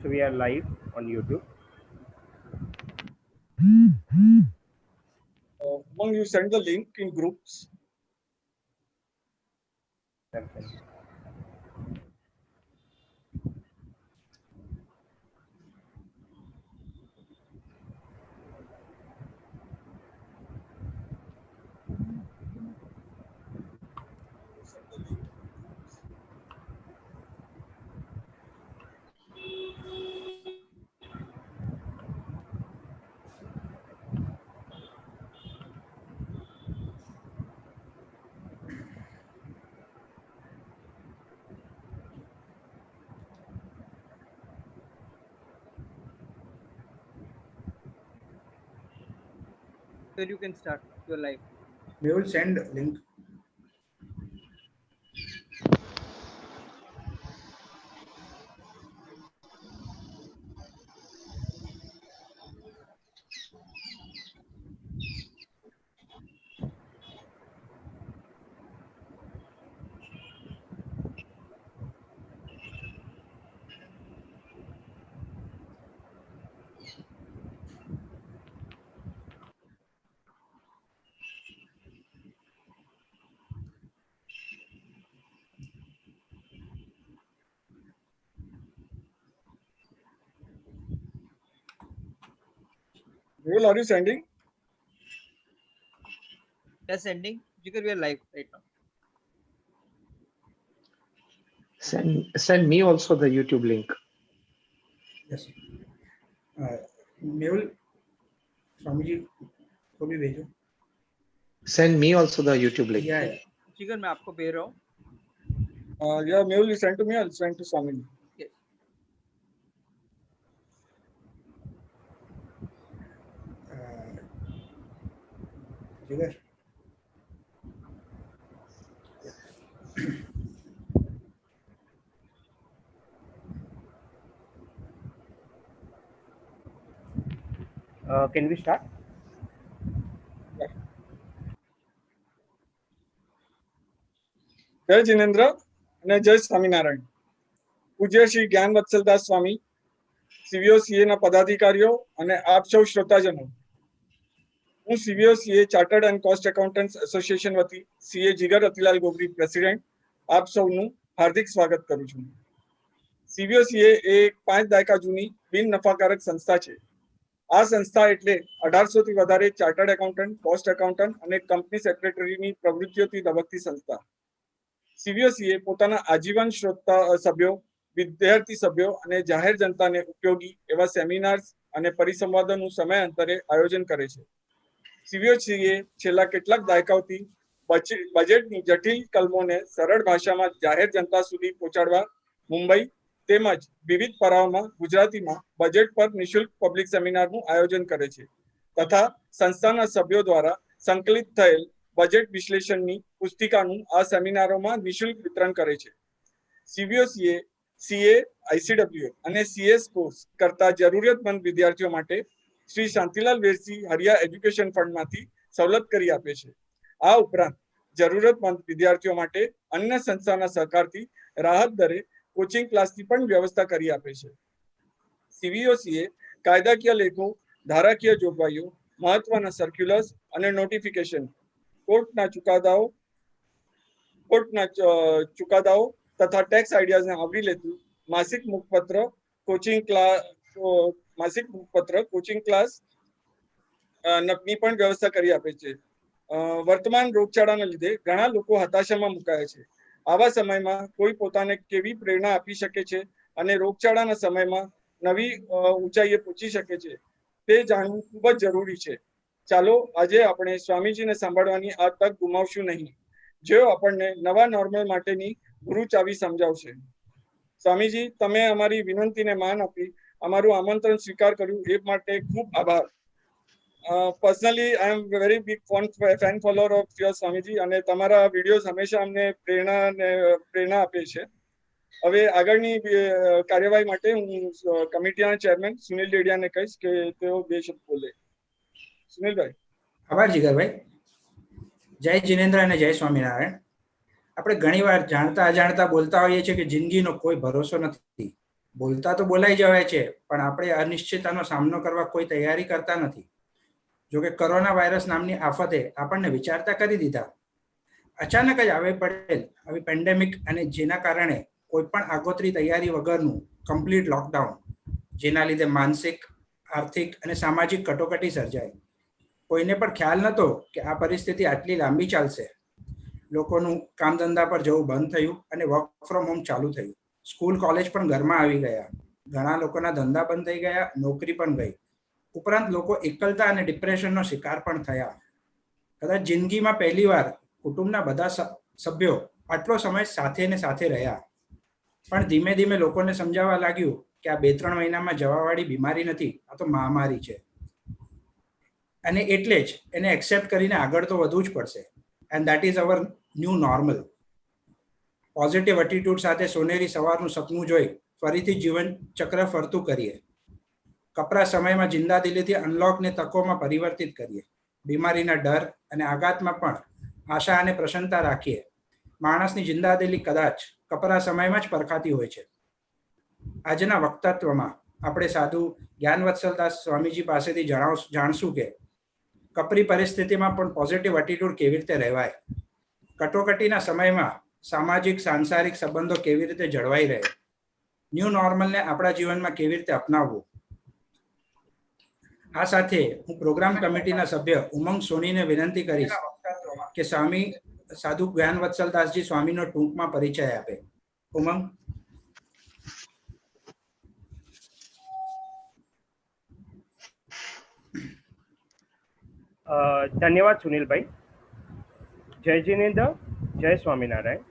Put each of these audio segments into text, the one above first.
So we are live on YouTube. Umang, you send the link in groups. So you can start your live. We will send link. Mehul, are you sending? Just sending. Jigar, we are live right now. Send me also the YouTube link. Yes. Mehul, Swami ji को भी भेजो. Send me also the YouTube link. Yeah. जिगर मैं आपको भेज रहा हूँ. Yeah, Mehul, you send to me. I'll send to Swami. Yes. Jigar. Can we start? જય જિનેન્દ્ર અને જય સ્વામિનારાયણ. પૂજ્ય શ્રી જ્ઞાન વત્સલદાસ સ્વામી, સીવીઓ સીએ ના પદાધિકારીઓ અને આપ સૌ શ્રોતાજનો, હું CVO CA chartered and cost accountants association વતી સીએ જીગર રતિલાલ ગોગરી પ્રેસિડેન્ટ આપ સૌનું હાર્દિક સ્વાગત કરું છું. સીવીઓ સીએ એક 5 દાયકા જૂની બિન નફાકારક સંસ્થા છે. આ સંસ્થા એટલે 1800 થી વધારે ચાર્ટર્ડ એકાઉન્ટન્ટ, કોસ્ટ એકાઉન્ટન્ટ અને કંપની સેક્રેટરીની પ્રવૃત્તિઓથી ધબકતી સંસ્થા. સીવીઓસીએ પોતાના આજીવન શ્રોતા સભ્યો, વિદ્યાર્થી સભ્યો અને જાહેર જનતાને ઉપયોગી એવા સેમિનાર્સ અને પરિસંવાદોનું સમયાંતરે આયોજન કરે છે. સીવીઓસીએ છેલ્લા કેટલાક દાયકાઓથી બજેટની જટિલ કલમોને સરળ ભાષામાં જાહેર જનતા સુધી પહોંચાડવા મુંબઈ તેમજ વિવિધ પડાવમાં ગુજરાતીમાં બજેટ પર નિઃશુલ્ક પબ્લિક સેમિનારનું આયોજન કરે છે તથા સંસ્થાના સભ્યો દ્વારા સંકલિત થયેલ બજેટ વિશ્લેષણની પુસ્તિકાનું આ સેમિનારોમાં નિઃશુલ્ક વિતરણ કરે છે. સીવીઓસીએ સીએ, આઈસીડબ્લ્યુ અને સીએસ કોર્સ કરતા જરૂરિયાતમંદ વિદ્યાર્થીઓ માટે શ્રી શાંતિલાલ વેરસી હરિયા એજ્યુકેશન ફંડમાંથી સવલત કરી આપે છે. આ ઉપરાંત જરૂરિયાતમંદ વિદ્યાર્થીઓ માટે અન્ય સંસ્થાના સહકારથી રાહત દરે કોચિંગ ક્લાસની પણ વ્યવસ્થા કરી આપે છે. સીવીઓસીએ કાયદાકીય લેખો, ધારાકીય જોગવાઈઓ, મહત્વના સર્ક્યુલર્સ અને નોટિફિકેશન, કોર્ટના ચુકાદાઓ તથા ટેક્સ આઈડિયાઝને આવરી લેતું માસિક મુખપત્ર, કોચિંગ ક્લાસ ની પણ વ્યવસ્થા કરી આપે છે. વર્તમાન રોગચાળાના લીધે ઘણા લોકો હતાશામાં મુકાયા છે. આવા સમયમાં કોઈ પોતાને કેવી પ્રેરણા આપી શકે છે અને રોગચાળાના સમયમાં નવી ઊંચાઈએ પહોંચી શકે છે તે જાણવું ખૂબ જ જરૂરી છે. ચાલો આજે આપણે સ્વામીજીને સાંભળવાની આ તક ગુમાવશું નહીં, જેઓ આપણને નવા નોર્મલ માટેની ગુરુ ચાવી સમજાવશે. સ્વામીજી, તમે અમારી વિનંતીને માન આપી અમારું આમંત્રણ સ્વીકાર કર્યું એ માટે ખૂબ આભાર. Personally I am very big fan follower of your Swamiji અને તમારા વિડીયોઝ હંમેશા અમને પ્રેરણા આપે છે. હવે આગળની કાર્યવાહી માટે હું કમિટીના ચેરમેન સુનિલ ડેડિયાને કહીશ કે તેઓ 2 શબ્દ બોલે. સુનિલભાઈ. આભાર જીગરભાઈ. જય જિનેન્દ્ર અને જય સ્વામિનારાયણ. આપણે ઘણીવાર જાણતા અજાણતા બોલતા હોઈએ છીએ કે જિંદગીનો કોઈ ભરોસો નથી, બોલતા તો બોલાઈ જવાય છે, પણ આપણે અનિશ્ચિતતાનો સામનો કરવા કોઈ તૈયારી કરતા નથી. જોકે કોરોના વાયરસ નામની આફતે આપણને વિચારતા કરી દીધા. અચાનક જ આવી પેન્ડેમિક અને જેના કારણે કોઈ પણ આગોતરી તૈયારી વગરનું કમ્પ્લીટ લોકડાઉન, જેના લીધે માનસિક, આર્થિક અને સામાજિક કટોકટી સર્જાઈ. કોઈને પણ ખ્યાલ નહોતો કે આ પરિસ્થિતિ આટલી લાંબી ચાલશે. લોકોનું કામ ધંધા પર જવું બંધ થયું અને વર્ક ફ્રોમ હોમ ચાલુ થયું. સ્કૂલ કોલેજ પણ ઘરમાં આવી ગયા. ઘણા લોકોના ધંધા બંધ થઈ ગયા, નોકરી પણ ગઈ. ઉપરાંત લોકો એકલતા અને ડિપ્રેશનનો શિકાર પણ થયા. કદાચ જિંદગીમાં પહેલીવાર કુટુંબના બધા સભ્યો આટલો સમય સાથે ને સાથે રહ્યા. પણ ધીમે ધીમે લોકોને સમજાવવા લાગ્યું કે આ 2-3 મહિનામાં જવાવાળી બીમારી નથી, આ તો મહામારી છે. અને એટલે જ એને એક્સેપ્ટ કરીને આગળ તો વધવું જ પડશે. And that is our new normal. Positive attitude સાથે સોનેરી સવારનું સપનું જોઈ ફરીથી જીવન ચક્ર ફરતું કરીએ. કપરા સમયમાં જિંદાદિલીથી અનલોકને તકોમાં પરિવર્તિત કરીએ. બીમારીના ડર અને આઘાતમાં પણ આશા અને પ્રસન્નતા રાખીએ. માણસની જિંદાદિલી કદાચ કપરા સમયમાં જ પરખાતી હોય છે. આજના વક્તત્વમાં આપણે સાધુ જ્ઞાનવત્સલદાસ સ્વામીજી પાસેથી જાણશું કે કપરી પરિસ્થિતિમાં પણ પોઝિટિવ એટીટ્યુડ કેવી રીતે રહેવાય. કટોકટીના સમયમાં સામાજિક સાંસારિક સંબંધો કેવી રીતે જળવાઈ રહે. ન્યૂ નોર્મલને આપણા જીવનમાં કેવી રીતે અપનાવવું. આ સાથે હું પ્રોગ્રામ કમિટીના સભ્ય ઉમંગ સોનીને વિનંતી કરીશ કે સ્વામી સાધુ જ્ઞાનવત્સલદાસજી સ્વામીનો ટૂંકમાં પરિચય આપે. ઉમંગ. ધન્યવાદ સુનિલભાઈ. જય જિનેન્દ્ર, જય સ્વામિનારાયણ.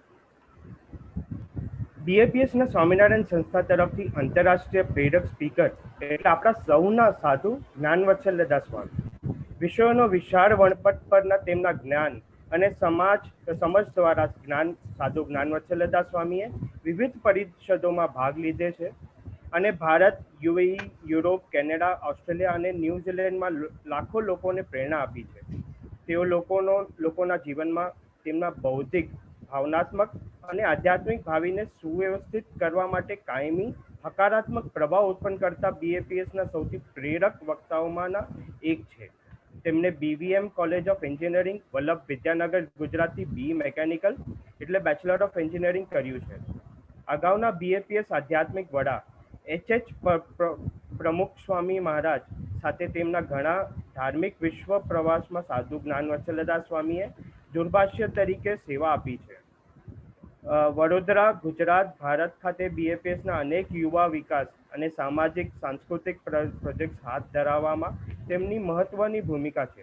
બીએપીએસના સ્વામિનારાયણ સંસ્થા તરફથી આંતરરાષ્ટ્રીય પ્રેરક સ્પીકર એટલે આપણા સૌના સાધુ જ્ઞાનવત્સલદાસ સ્વામી. વિશ્વનો વિશાળ વણપટ પરના તેમના જ્ઞાન અને સમજ દ્વારા સાધુ જ્ઞાનવત્સલદાસ સ્વામીએ વિવિધ પરિષદોમાં ભાગ લીધે છે અને Bharat, UAE, Europe, Canada, Australia અને ન્યૂઝીલેન્ડમાં લાખો લોકોને પ્રેરણા આપી છે. તેઓ લોકોના જીવનમાં તેમના બૌદ્ધિક, ભાવનાત્મક અને આધ્યાત્મિક ભાવિને સુવ્યવસ્થિત કરવા માટે કાયમી હકારાત્મક પ્રભાવ ઉત્પન્ન કરતા બીએપીએસના સૌથી પ્રેરક વક્તાઓમાંના એક છે. તેમણે BVM college of engineering, Vallabh Vidyanagar, ગુજરાતથી બી મેકેનિકલ એટલે બેચલર ઓફ એન્જિનિયરિંગ કર્યું છે. અગાઉના બીએપીએસ આધ્યાત્મિક વડા એચ પ્રમુખ સ્વામી મહારાજ સાથે તેમના ઘણા ધાર્મિક વિશ્વ પ્રવાસમાં સાધુ જ્ઞાનવત્સલદાસ સ્વામીએ દૂરભાષ્ય તરીકે સેવા આપી છે. વડોદરા, ગુજરાત, ભારત ખાતે બીએપીએસના અનેક યુવા વિકાસ અને સામાજિક સાંસ્કૃતિક પ્રોજેક્ટ હાથ ધરવામાં તેમની મહત્વની ભૂમિકા છે.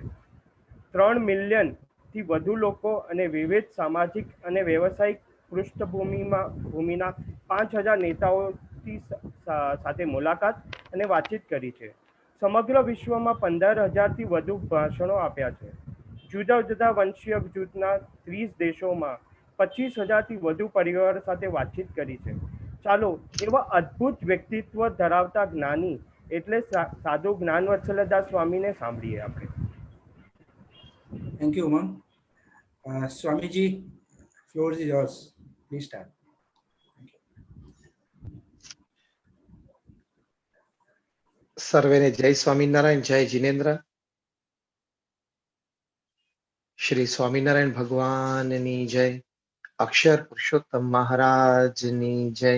3 મિલિયનથી વધુ લોકો અને વિવિધ સામાજિક અને વ્યવસાયિક પૃષ્ઠભૂમિના 5,000 નેતાઓથી સાથે મુલાકાત અને વાતચીત કરી છે. સમગ્ર વિશ્વમાં 15,000થી વધુ ભાષણો આપ્યા છે. જુદા જુદા વંશીય જૂથના 30 દેશોમાં 25,000થી વધુ પરિવારો સાથે વાતચીત કરી છે. ચાલો એવા અદ્ભુત વ્યક્તિત્વ ધરાવતા જ્ઞાની એટલે સાધુ જ્ઞાનવત્સલદાસ સ્વામીને સાંભળીએ આપણે. Thank you Umang. સ્વામીજી, floor is yours. Please start. સર્વેને જય સ્વામિનારાયણ, જય જિનેન્દ્ર. શ્રી સ્વામિનારાયણ ભગવાનની જય. અક્ષર પુરુષોત્તમ મહારાજની જય.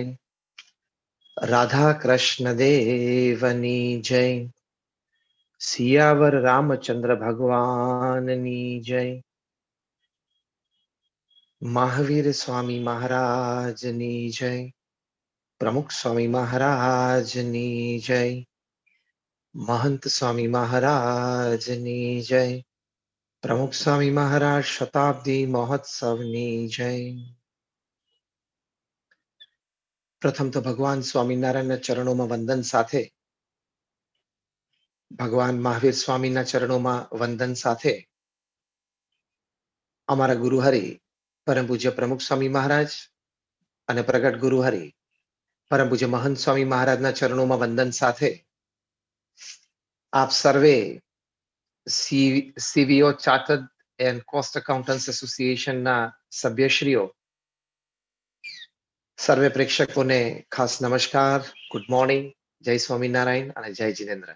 રાધા કૃષ્ણ દેવની જય. સિયાવર રામચંદ્ર ભગવાનની જય. મહાવીર સ્વામી મહારાજની જય. પ્રમુખ સ્વામી મહારાજની જય. મહંત સ્વામી મહારાજની જય. પ્રમુખ સ્વામી મહારાજ શતાબ્દી મહોત્સવની જય. પ્રથમ તો ભગવાન સ્વામિનારાયણના ચરણોમાં વંદન સાથે, ભગવાન મહાવીર સ્વામીના ચરણોમાં વંદન સાથે અમારા ગુરુહરિ પરમ પૂજ્ય પ્રમુખ સ્વામી મહારાજ અને પ્રગટ ગુરુહરિ પરમ પૂજ્ય મહંત સ્વામી મહારાજના ચરણોમાં વંદન સાથે આપ સર્વે સીવીઓ ચાર્ટર્ડ એન્ડ કોસ્ટ એકાઉન્ટન્ટ્સ એસોસિએશનના સભ્યશ્રીઓ સર્વે પ્રેક્ષકોને ખાસ નમસ્કાર, ગુડ મોર્નિંગ, જય સ્વામિનારાયણ અને જય જીનેન્દ્ર.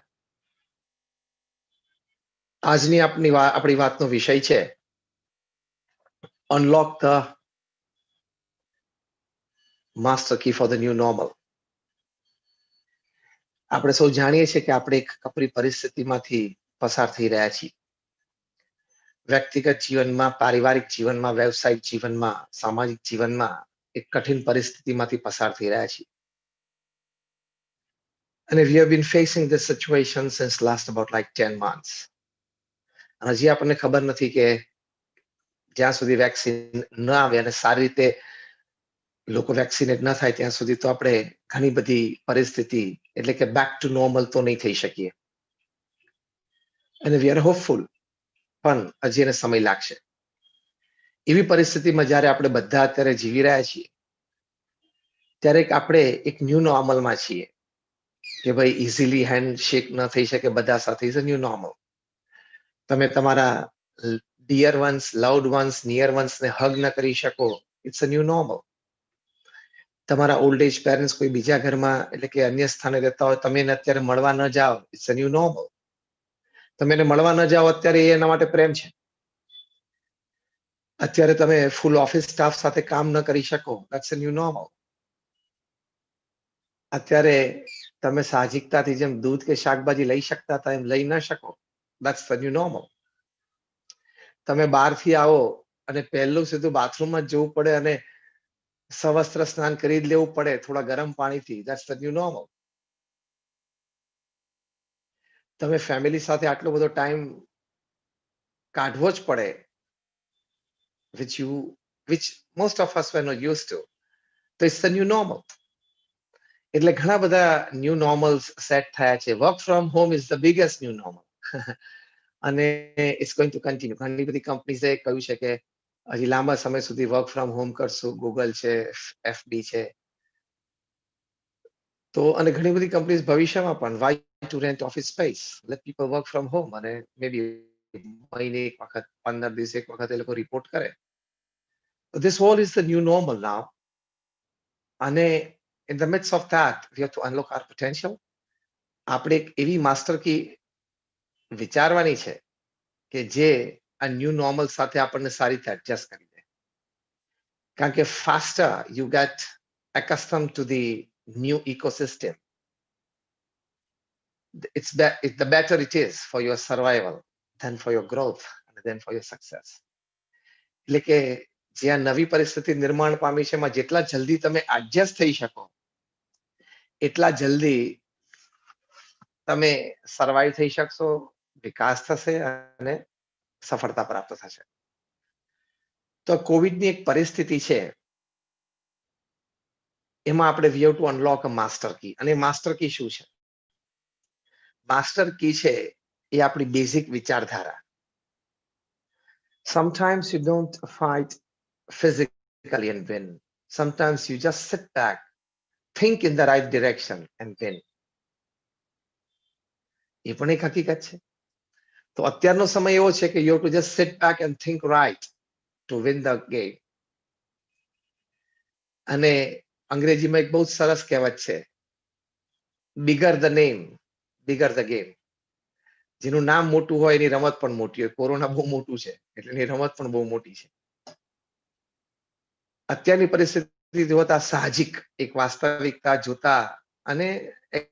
આજની આપણી વાતનો વિષય છે unlock the master key for the new normal. આપણે સૌ જાણીએ છીએ કે આપણે એક કપરી પરિસ્થિતિમાંથી પસાર થઈ રહ્યા છીએ. વ્યક્તિગત જીવનમાં, પારિવારિક જીવનમાં, વ્યવસાયિક જીવનમાં, સામાજિક જીવનમાં એક કઠિન પરિસ્થિતિમાંથી પસાર થઈ રહ્યા છીએ. અને we have been facing this situation since last about like 10 months. હજી આપણને ખબર નથી કે જ્યાં સુધી વેક્સિન ન આવે અને સારી રીતે લોકો વેક્સિનેટ ન થાય ત્યાં સુધી તો આપણે ઘણી બધી પરિસ્થિતિ એટલે કે બેક ટુ નોર્મલ તો નહીં થઈ શકીએ. અને વી આર હોપફુલ, પણ હજી એને સમય લાગશે. એવી પરિસ્થિતિમાં જ્યારે આપણે બધા અત્યારે જીવી રહ્યા છીએ ત્યારે આપણે એક ન્યૂ નોર્મલમાં છીએ કે ભાઈ ઇઝીલી હેન્ડ શેક ન થઈ શકે બધા સાથે. Is a new normal. તમે તમારા dear ones, loved ones, near ones ને હગ ન કરી શકો. It's a new normal. તમારા ઓલ્ડ એજ પેરેન્ટ્સ કોઈ બીજા ઘરમાં એટલે કે અન્ય સ્થાને રહેતા હોય, તમે એને અત્યારે મળવા ન જાઓ. It's a new normal. તમે એને મળવા ન જાઓ અત્યારે એ એના માટે પ્રેમ છે. અત્યારે તમે ફૂલ ઓફિસ સ્ટાફ સાથે કામ ન કરી શકો. That's a new normal. અત્યારે તમે સાહજિકતાથી જેમ દૂધ કે શાકભાજી લઈ શકતા હતા એમ લઈ ન શકો. That's the new normal. તમે બહારથી આવો અને પહેલું સીધું બાથરૂમમાં જ જવું પડે અને સવસ્ત્ર સ્નાન કરી જ લેવું પડે થોડા ગરમ પાણીથી. That's the new normal. તમે ફેમિલી સાથે આટલો બધો ટાઈમ કાઢવો જ પડે which most of us were not used to. તો ઇટ્સ ધ ન્યૂ નોર્મલ. એટલે ઘણા બધા ન્યૂ નોર્મલ્સ સેટ થયા છે. Work from home is the biggest new normal. અને ઇટ્સ ગોઈંગ ટુ કન્ટિન્યુ. ઘણી બધી કંપનીઝે કહ્યું છે કે હજી લાંબા સમય સુધી વર્ક ફ્રોમ હોમ કરશું. ગૂગલ છે, એફબી છે. તો અને ઘણી બધી કંપનીઝ ભવિષ્યમાં પણ why to rent office space, let people work from home. અને મે બી મહિને એક વખત, 15 દિવસે એક વખત એ લોકો રિપોર્ટ કરે. This all is the new normal now. અને in the midst of that, we have to unlock our potential. આપણે એક એવી માસ્ટર કી વિચારવાની છે કે જે આ ન્યૂ નોર્મલ સાથે આપણને સારી રીતે એડજસ્ટ કરી દે. કારણ કે faster you get accustomed to the new ecosystem, the better it is for your survival, than for your growth, and then for your success. એટલે કે જે આ નવી પરિસ્થિતિ નિર્માણ પામી છે એમાં જેટલા જલ્દી તમે એડજસ્ટ થઈ શકો એટલા જલ્દી તમે સર્વાઈવ થઈ શકશો, વિકાસ થશે અને સફળતા પ્રાપ્ત થશે. તો કોવિડની એક પરિસ્થિતિ છે એમાં આપણે we have to unlock a master key. અને માસ્ટર કી શું છે? માસ્ટર કી છે એ આપણી બેઝિક વિચારધારા. Sometimes you don't fight physically and win. Sometimes you just sit back, think in the right direction and win. એ પણ એક હકીકત છે. તો અત્યારનો સમય એવો છે કે you have to just sit back and think right to win the game. અને અંગ્રેજીમાં એક બહુ સરસ કહેવત છે, bigger the name, bigger the game. જેનું નામ મોટું હોય એની રમત પણ મોટી હોય. કોરોના બહુ મોટું છે એટલે એની રમત પણ બહુ મોટી છે. અત્યારની પરિસ્થિતિ જોતા, સાહજિક એક વાસ્તવિકતા જોતા અને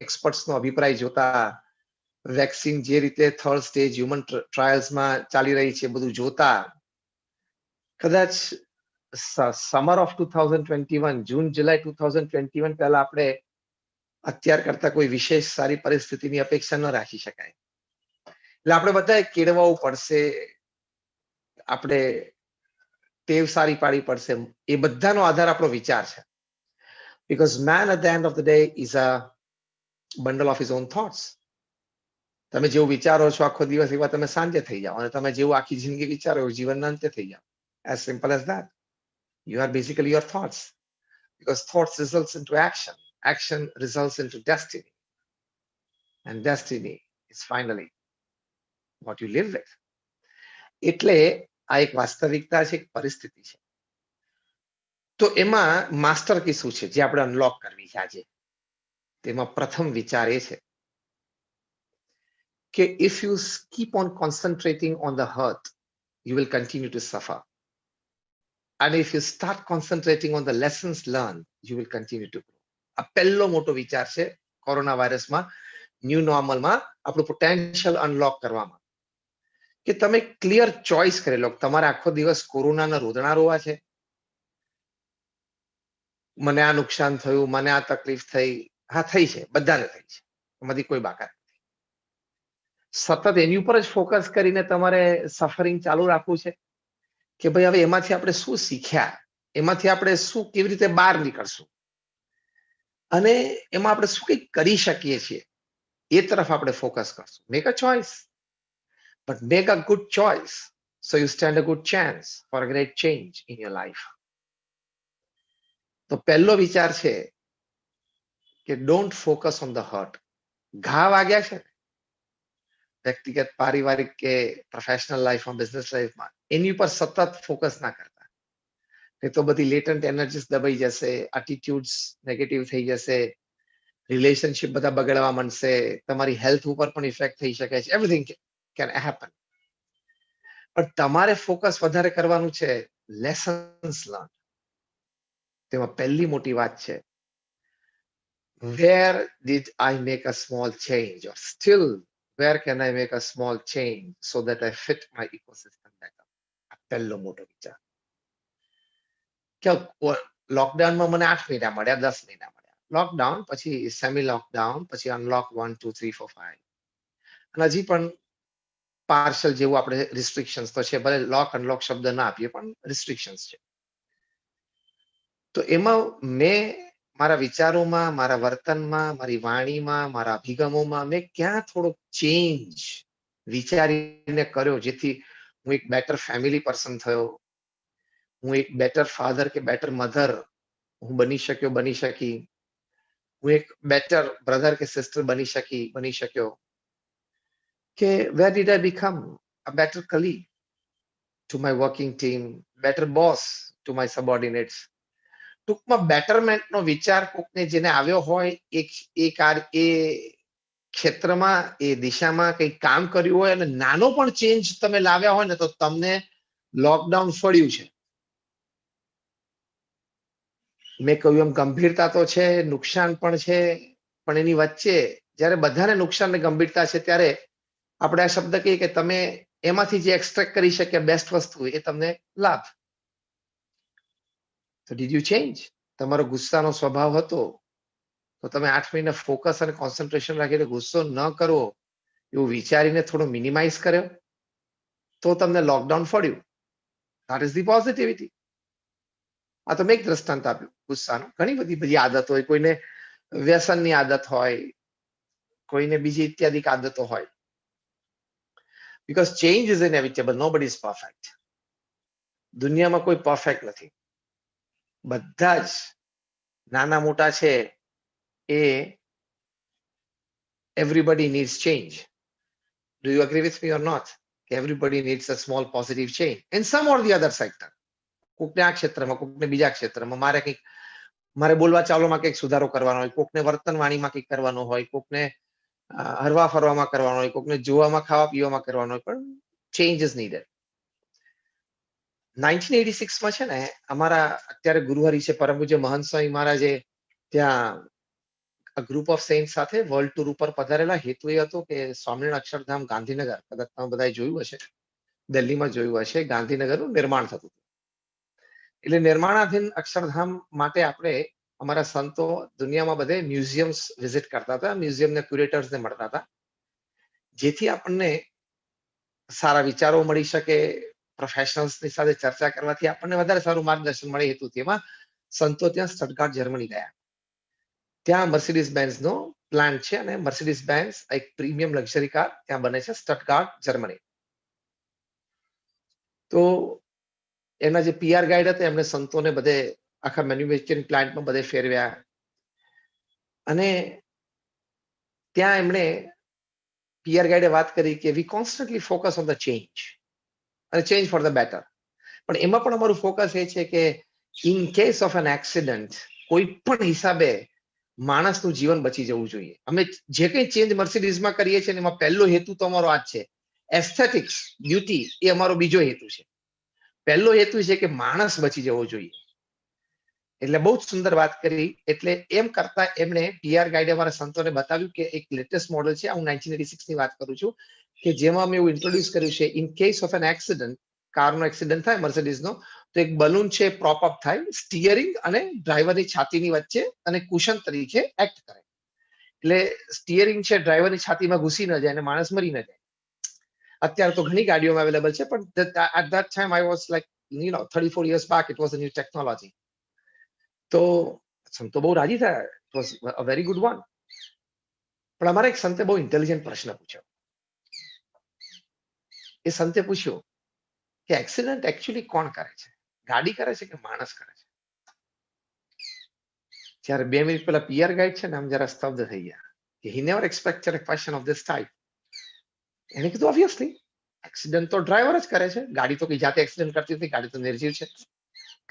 એક્સપર્ટ્સનો અભિપ્રાય જોતા, વેક્સિન જે રીતે થર્ડ સ્ટેજ હ્યુમન ટ્રાયલ્સમાં ચાલી રહી છે બધું જોતા, કદાચ સમર ઓફ 2021, જૂન જુલાઈ 2021 પહેલા આપણે અત્યાર કરતા કોઈ વિશેષ સારી પરિસ્થિતિની અપેક્ષા ન રાખી શકાય. એટલે આપણે બધાએ કેળવવું પડશે, આપણે ટેવ સારી પાડવી પડશે. એ બધાનો આધાર આપણો વિચાર છે. Because man at the end of the day is a bundle of his own thoughts. તમે જેવું વિચારો છો આખો દિવસ એવા તમે સાંજે થઈ જાઓ, અને તમે જેવું આખી જિંદગી વિચારો એવું જીવનના અંતે થઈ જાઓ. As simple as that. You are basically your thoughts. Because thoughts results into action. Action results into destiny. And destiny is finally what you live with. એટલે આ એક વાસ્તવિકતા છે, એક પરિસ્થિતિ છે. તો એમાં માસ્ટર કી શું છે જે આપણે અનલોક કરવી છે આજે? તેમાં પ્રથમ વિચાર એ છે કે if you keep on concentrating on the hurt, you will continue to suffer. And if you start concentrating on the lessons learned, you will continue to grow. આ પહેલો મોટો વિચાર છે કોરોના વાયરસમાં, ન્યૂ નોર્મલમાં આપણું પોટેન્શિયલ અનલોક કરવામાં, કે તમે clear choice કરી લો. તમારે આખો દિવસ કોરોનાના રોદણા રોવા છે, મને આ નુકસાન થયું, મને આ તકલીફ થઈ. હા, થઈ છે, બધાને થઈ છે, એમાંથી કોઈ બાકાત નથી. સતત એની ઉપર જ ફોકસ કરીને તમારે સફરિંગ ચાલુ રાખવું છે કે ભાઈ હવે એમાંથી આપણે શું શીખ્યા, એમાંથી આપણે શું કેવી રીતે બહાર નીકળશું અને એમાં આપણે શું કંઈક કરી શકીએ છીએ, એ તરફ આપણે ફોકસ કરશું. Make a choice, but make a good choice, so you stand a good chance for a great change in your life. તો પહેલો વિચાર છે કે don't focus on the hurt. ઘા વાગ્યા છે વ્યક્તિગત, પારિવારિક કે પ્રોફેશનલ લાઈફમાં, બિઝનેસ લાઈફમાં, એની ઉપર સતત ફોકસ ના કરતા. એ તો બધી લેટન્ટ એનર્જીસ દબાઈ જશે, એટીટ્યુડ્સ નેગેટિવ થઈ જશે, રિલેશનશિપ બધા બગડવા માંડશે, તમારી હેલ્થ ઉપર પણ ઇફેક્ટ થઈ શકે છે. Everything can happen. પણ તમારે ફોકસ વધારે કરવાનું છે લેસન્સ લર્ન. તેમાં પહેલી મોટી વાત છે where did I make a small change, or still where can I make a small change so that I fit my ecosystem better. આ પહેલો મોટો વિચાર. કે લોકડાઉનમાં મને 8 મહિના મળ્યા, 10 મહિના મળ્યા. લોકડાઉન પછી સેમી લોકડાઉન, પછી અનલોક 1 2 3 4 5, અને હજી પણ પાર્શલ જેવું આપણે રિસ્ટ્રિક્શન્સ તો છે. ભલે લોક અનલોક શબ્દ ના આપીએ, પણ રિસ્ટ્રિક્શન્સ છે. તો એમાં મેં મારા વિચારોમાં, મારા વર્તનમાં, મારી વાણીમાં, મારા અભિગમોમાં મેં ક્યાં થોડોક ચેન્જ વિચારીને કર્યો, જેથી હું એક બેટર ફેમિલી પર્સન થયો, હું એક બેટર ફાધર કે બેટર મધર હું બની શક્યો, બની શકી, હું એક બેટર બ્રધર કે સિસ્ટર બની શક્યો. કે where did I become a better colleague to my working team, better boss to my subordinates. ટૂંકમાં બેટરમેન્ટનો વિચાર કોકને જેને આવ્યો હોય, એ ક્ષેત્રમાં, એ દિશામાં કંઈક કામ કર્યું હોય અને નાનો પણ ચેન્જ તમે લાવ્યા હોય ને, તો તમને લોકડાઉન ફળ્યું છે. મેં કહ્યું એમ ગંભીરતા તો છે, નુકસાન પણ છે, પણ એની વચ્ચે જ્યારે બધાને નુકસાન ને ગંભીરતા છે, ત્યારે આપણે આ શબ્દ કહીએ કે તમે એમાંથી જે એક્સટ્રેક્ટ કરી શક્યા બેસ્ટ વસ્તુ, એ તમને લાભ. તો ડીડ યુ ચેન્જ? તમારો ગુસ્સાનો સ્વભાવ હતો, તો તમે 8 મહિના ફોકસ અને કોન્સન્ટ્રેશન રાખીને ગુસ્સો ન કરવો એવું વિચારીને થોડો મિનિમાઇઝ કર્યો, તો તમને લોકડાઉન ફળ્યું. That is the positivity. આ તો મેં એક દ્રષ્ટાંત આપ્યું ગુસ્સાનું. ઘણી બધી આદત હોય, કોઈને વ્યસનની આદત હોય, કોઈને બીજી ઇત્યાદિક આદતો હોય. Because change is inevitable, nobody is perfect. દુનિયામાં કોઈ પરફેક્ટ નથી. બધા જ નાના મોટા છે, એ everybody needs change. Do you agree with me or not? Everybody needs a small positive change in some or the other sector. કોકને આ ક્ષેત્રમાં, કોકને બીજા ક્ષેત્રમાં. મારે બોલવા ચાલવામાં કંઈક સુધારો કરવાનો હોય, કોકને વર્તન વાણીમાં કંઈક કરવાનો હોય, કોકને હરવા ફરવામાં કરવાનો હોય, કોકને જોવામાં, ખાવા પીવામાં કરવાનો હોય, પણ ચેન્જ ઇઝ નીડેડ. 1986માં છે ને, અમારા અત્યારે ગુરુહરિ છે પરમ પૂજ્ય મહંત સ્વામી મહારાજે ત્યાં ગ્રુપ ઓફ સેન્ટ સાથે વર્લ્ડ ટૂર ઉપર પધારેલા. હેતુ એ હતો કે સ્વામિનારાયણ અક્ષરધામ ગાંધીનગર, કદાચ તમે બધાએ જોયું હશે, દિલ્હીમાં જોયું હશે, ગાંધીનગરનું નિર્માણ થતું. એટલે નિર્માણાધીન અક્ષરધામ માટે આપણે, અમારા સંતો દુનિયામાં બધે મ્યુઝિયમ્સ વિઝિટ કરતા હતા, મ્યુઝિયમને ક્યુરેટર્સને મળતા હતા, જેથી આપણને સારા વિચારો મળી શકે. પ્રોફેશનલ્સની સાથે ચર્ચા કરવાથી આપણને વધારે સારું માર્ગદર્શન મળે. હેતુથી એમાં સંતો ત્યાં સ્ટટગાર્ટ જર્મની ગયા. ત્યાં મર્સિડીઝ બેન્ઝનો પ્લાન્ટ છે, અને મર્સિડીઝ બેન્ઝ એક પ્રીમિયમ લક્ઝરી કાર ત્યાં બને છે, સ્ટટગાર્ટ જર્મની. તો એના જે પીઆર ગાઈડ હતા, એમને સંતોને બધે આખા મેન્યુફેક્ચરિંગ પ્લાન્ટમાં બધે ફેરવ્યા, અને ત્યાં એમણે પીઆર ગાઈડે વાત કરી કે we constantly focus on the change, અને ચેન્જ ફોર ધ બેટર. પણ એમાં પણ અમારું ફોકસ એ છે કે in case of an accident કોઈ પણ હિસાબે માણસનું જીવન બચી જવું જોઈએ. અમે જે કંઈ ચેન્જ મર્સિડીઝમાં કરીએ છીએ ને એમાં પહેલો હેતુ તો અમારો આ જ છે. એસ્થેટિક્સ, બ્યુટી એ અમારો બીજો હેતુ છે. પહેલો હેતુ છે કે માણસ બચી જવો જોઈએ. એટલે બહુ જ સુંદર વાત કરી. એટલે એમ કરતા એમણે પીઆર ગાઈડે અમારા સંતોને બતાવ્યું કે એક લેટેસ્ટ મોડલ છે. હું 1986 ની વાત કરું છું કે જેમાં મેં એવું ઇન્ટ્રોડ્યુસ કર્યું છે in case of an accident, કારનો એક્સિડન્ટ થાય મર્સિડીઝનો, તો એક બલૂન છે પ્રોપ અપ થાય સ્ટીયરિંગ અને ડ્રાઈવરની છાતીની વચ્ચે અને કુશન તરીકે એક્ટ કરે. એટલે સ્ટીયરિંગ છે ડ્રાઈવરની છાતીમાં ઘૂસી ન જાય અને માણસ મરી ન જાય. અત્યારે તો ઘણી ગાડીઓમાં અવેલેબલ છે, પણ at that time I was like 34 years back it was a new technology. તો સંતો બહુ રાજી થયા. It was a very good one. પણ અમારા એક સંતે બહુ ઇન્ટેલિજન્ટ પ્રશ્ન પૂછ્યો. એ સંતે પૂછ્યું કે એક્સિડન્ટ એકચ્યુઅલી કોણ કરે છે? ગાડી કરે છે કે માણસ કરે છે? જ્યારે 2 મિનિટ પહેલા પીઆર ગાઈડ છે ને આમ જરા સ્તબ્ધ થઈ ગયા કે he never expected a question of this type. એને કીધું ઓબ્વિયસલી એક્સિડન્ટ તો ડ્રાઈવર જ કરે છે. ગાડી તો કઈ જાતે એક્સિડન્ટ કરતી નથી. ગાડી તો નિર્જીવ છે.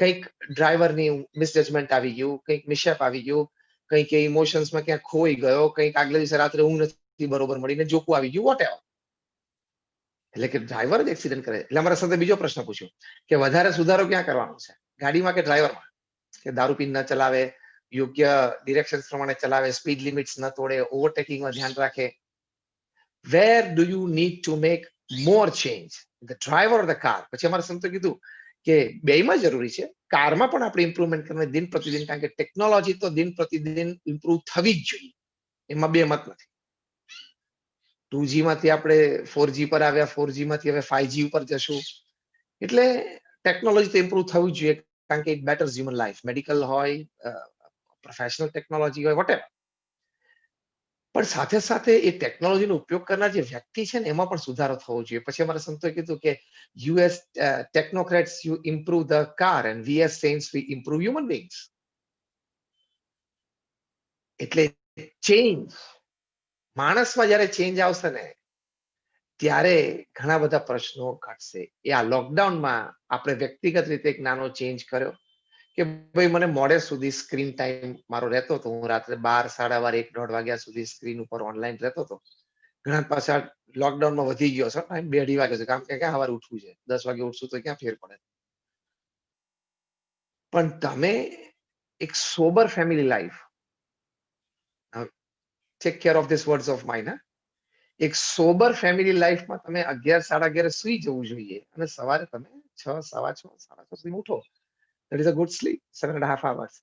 કંઈક ડ્રાઈવરની મિસજજમેન્ટ આવી ગયું, કંઈક મિશેપ આવી ગયું, કંઈક ઇમોશન્સમાં ક્યાંક ખોઈ ગયો, કંઈક આગલે દિવસે રાત્રે ઊંઘ નથી બરોબર મળીને જોકું આવી ગયું, વોટ એવર. એટલે કે ડ્રાઈવર જ એક્સિડન્ટ કરે. એટલે અમારા સાથે બીજો પ્રશ્ન પૂછ્યો કે વધારે સુધારો ક્યાં કરવાનો છે, ગાડીમાં કે ડ્રાઈવરમાં? કે દારૂ પીને ન ચલાવે, યોગ્ય ડિરેક્શન પ્રમાણે ચલાવે, સ્પીડ લિમિટ્સ ન તોડે, ઓવરટેકિંગમાં ધ્યાન રાખે. Where do you need to make more change, the driver or the car? પછી અમારા સંતો કીધું કે બેયમાં જરૂરી છે. કારમાં પણ આપણે ઇમ્પ્રુવમેન્ટ કરવાની દિન પ્રતિદિન, કારણ કે ટેકનોલોજી તો દિન પ્રતિદિન ઇમ્પ્રુવ થવી જ જોઈએ. એમાં બે મત નથી. 2G માંથી આપણે 4G પર આવ્યા, 4G માંથી હવે 5G ઉપર જશું. એટલે ટેકનોલોજી તો ઇમ્પ્રુવ થવું જ જોઈએ, કારણ કે it betters human life. Medical હોય, પ્રોફેશનલ ટેકનોલોજી હોય, વોટેવર. પણ સાથે સાથે એ ટેકનોલોજીનો ઉપયોગ કરનાર જે વ્યક્તિ છે ને એમાં પણ સુધારો થવો જોઈએ. પછી અમારા સંતોએ કીધું કે US technocrats you improve the car and we as saints we improve human beings. એટલે ચેન્જ, માણસમાં જ્યારે ચેન્જ આવશે ને ત્યારે ઘણા બધા પ્રશ્નો ઘટશે. એ આ લોકડાઉનમાં આપણે વ્યક્તિગત રીતે એક નાનો ચેન્જ કર્યો કે ભાઈ મને મોડે સુધી સ્ક્રીન ટાઈમ મારો રહેતો હતો. હું રાત્રે 12, 12:30, 1, 1:30 વાગ્યા સુધી સ્ક્રીન ઉપર ઓનલાઈન રહેતો હતો. ઘણા પાછા લોકડાઉનમાં વધી ગયો છે ટાઈમ, 2, 2:30 વાગે છે. કામ કે ક્યાં સવારે ઉઠવું છે, 10 વાગે ઉઠશું તો ક્યાં ફેર પડે. પણ તમે એક sober family life, take care of this words of mine, એક સોબર ફેમિલી લાઈફમાં તમે 11, 11:30 સુઈ જવું જોઈએ અને સવારે તમે 6, 6:15, 6:30 સુધી ઉઠો. That is a good sleep, 7.5 hours.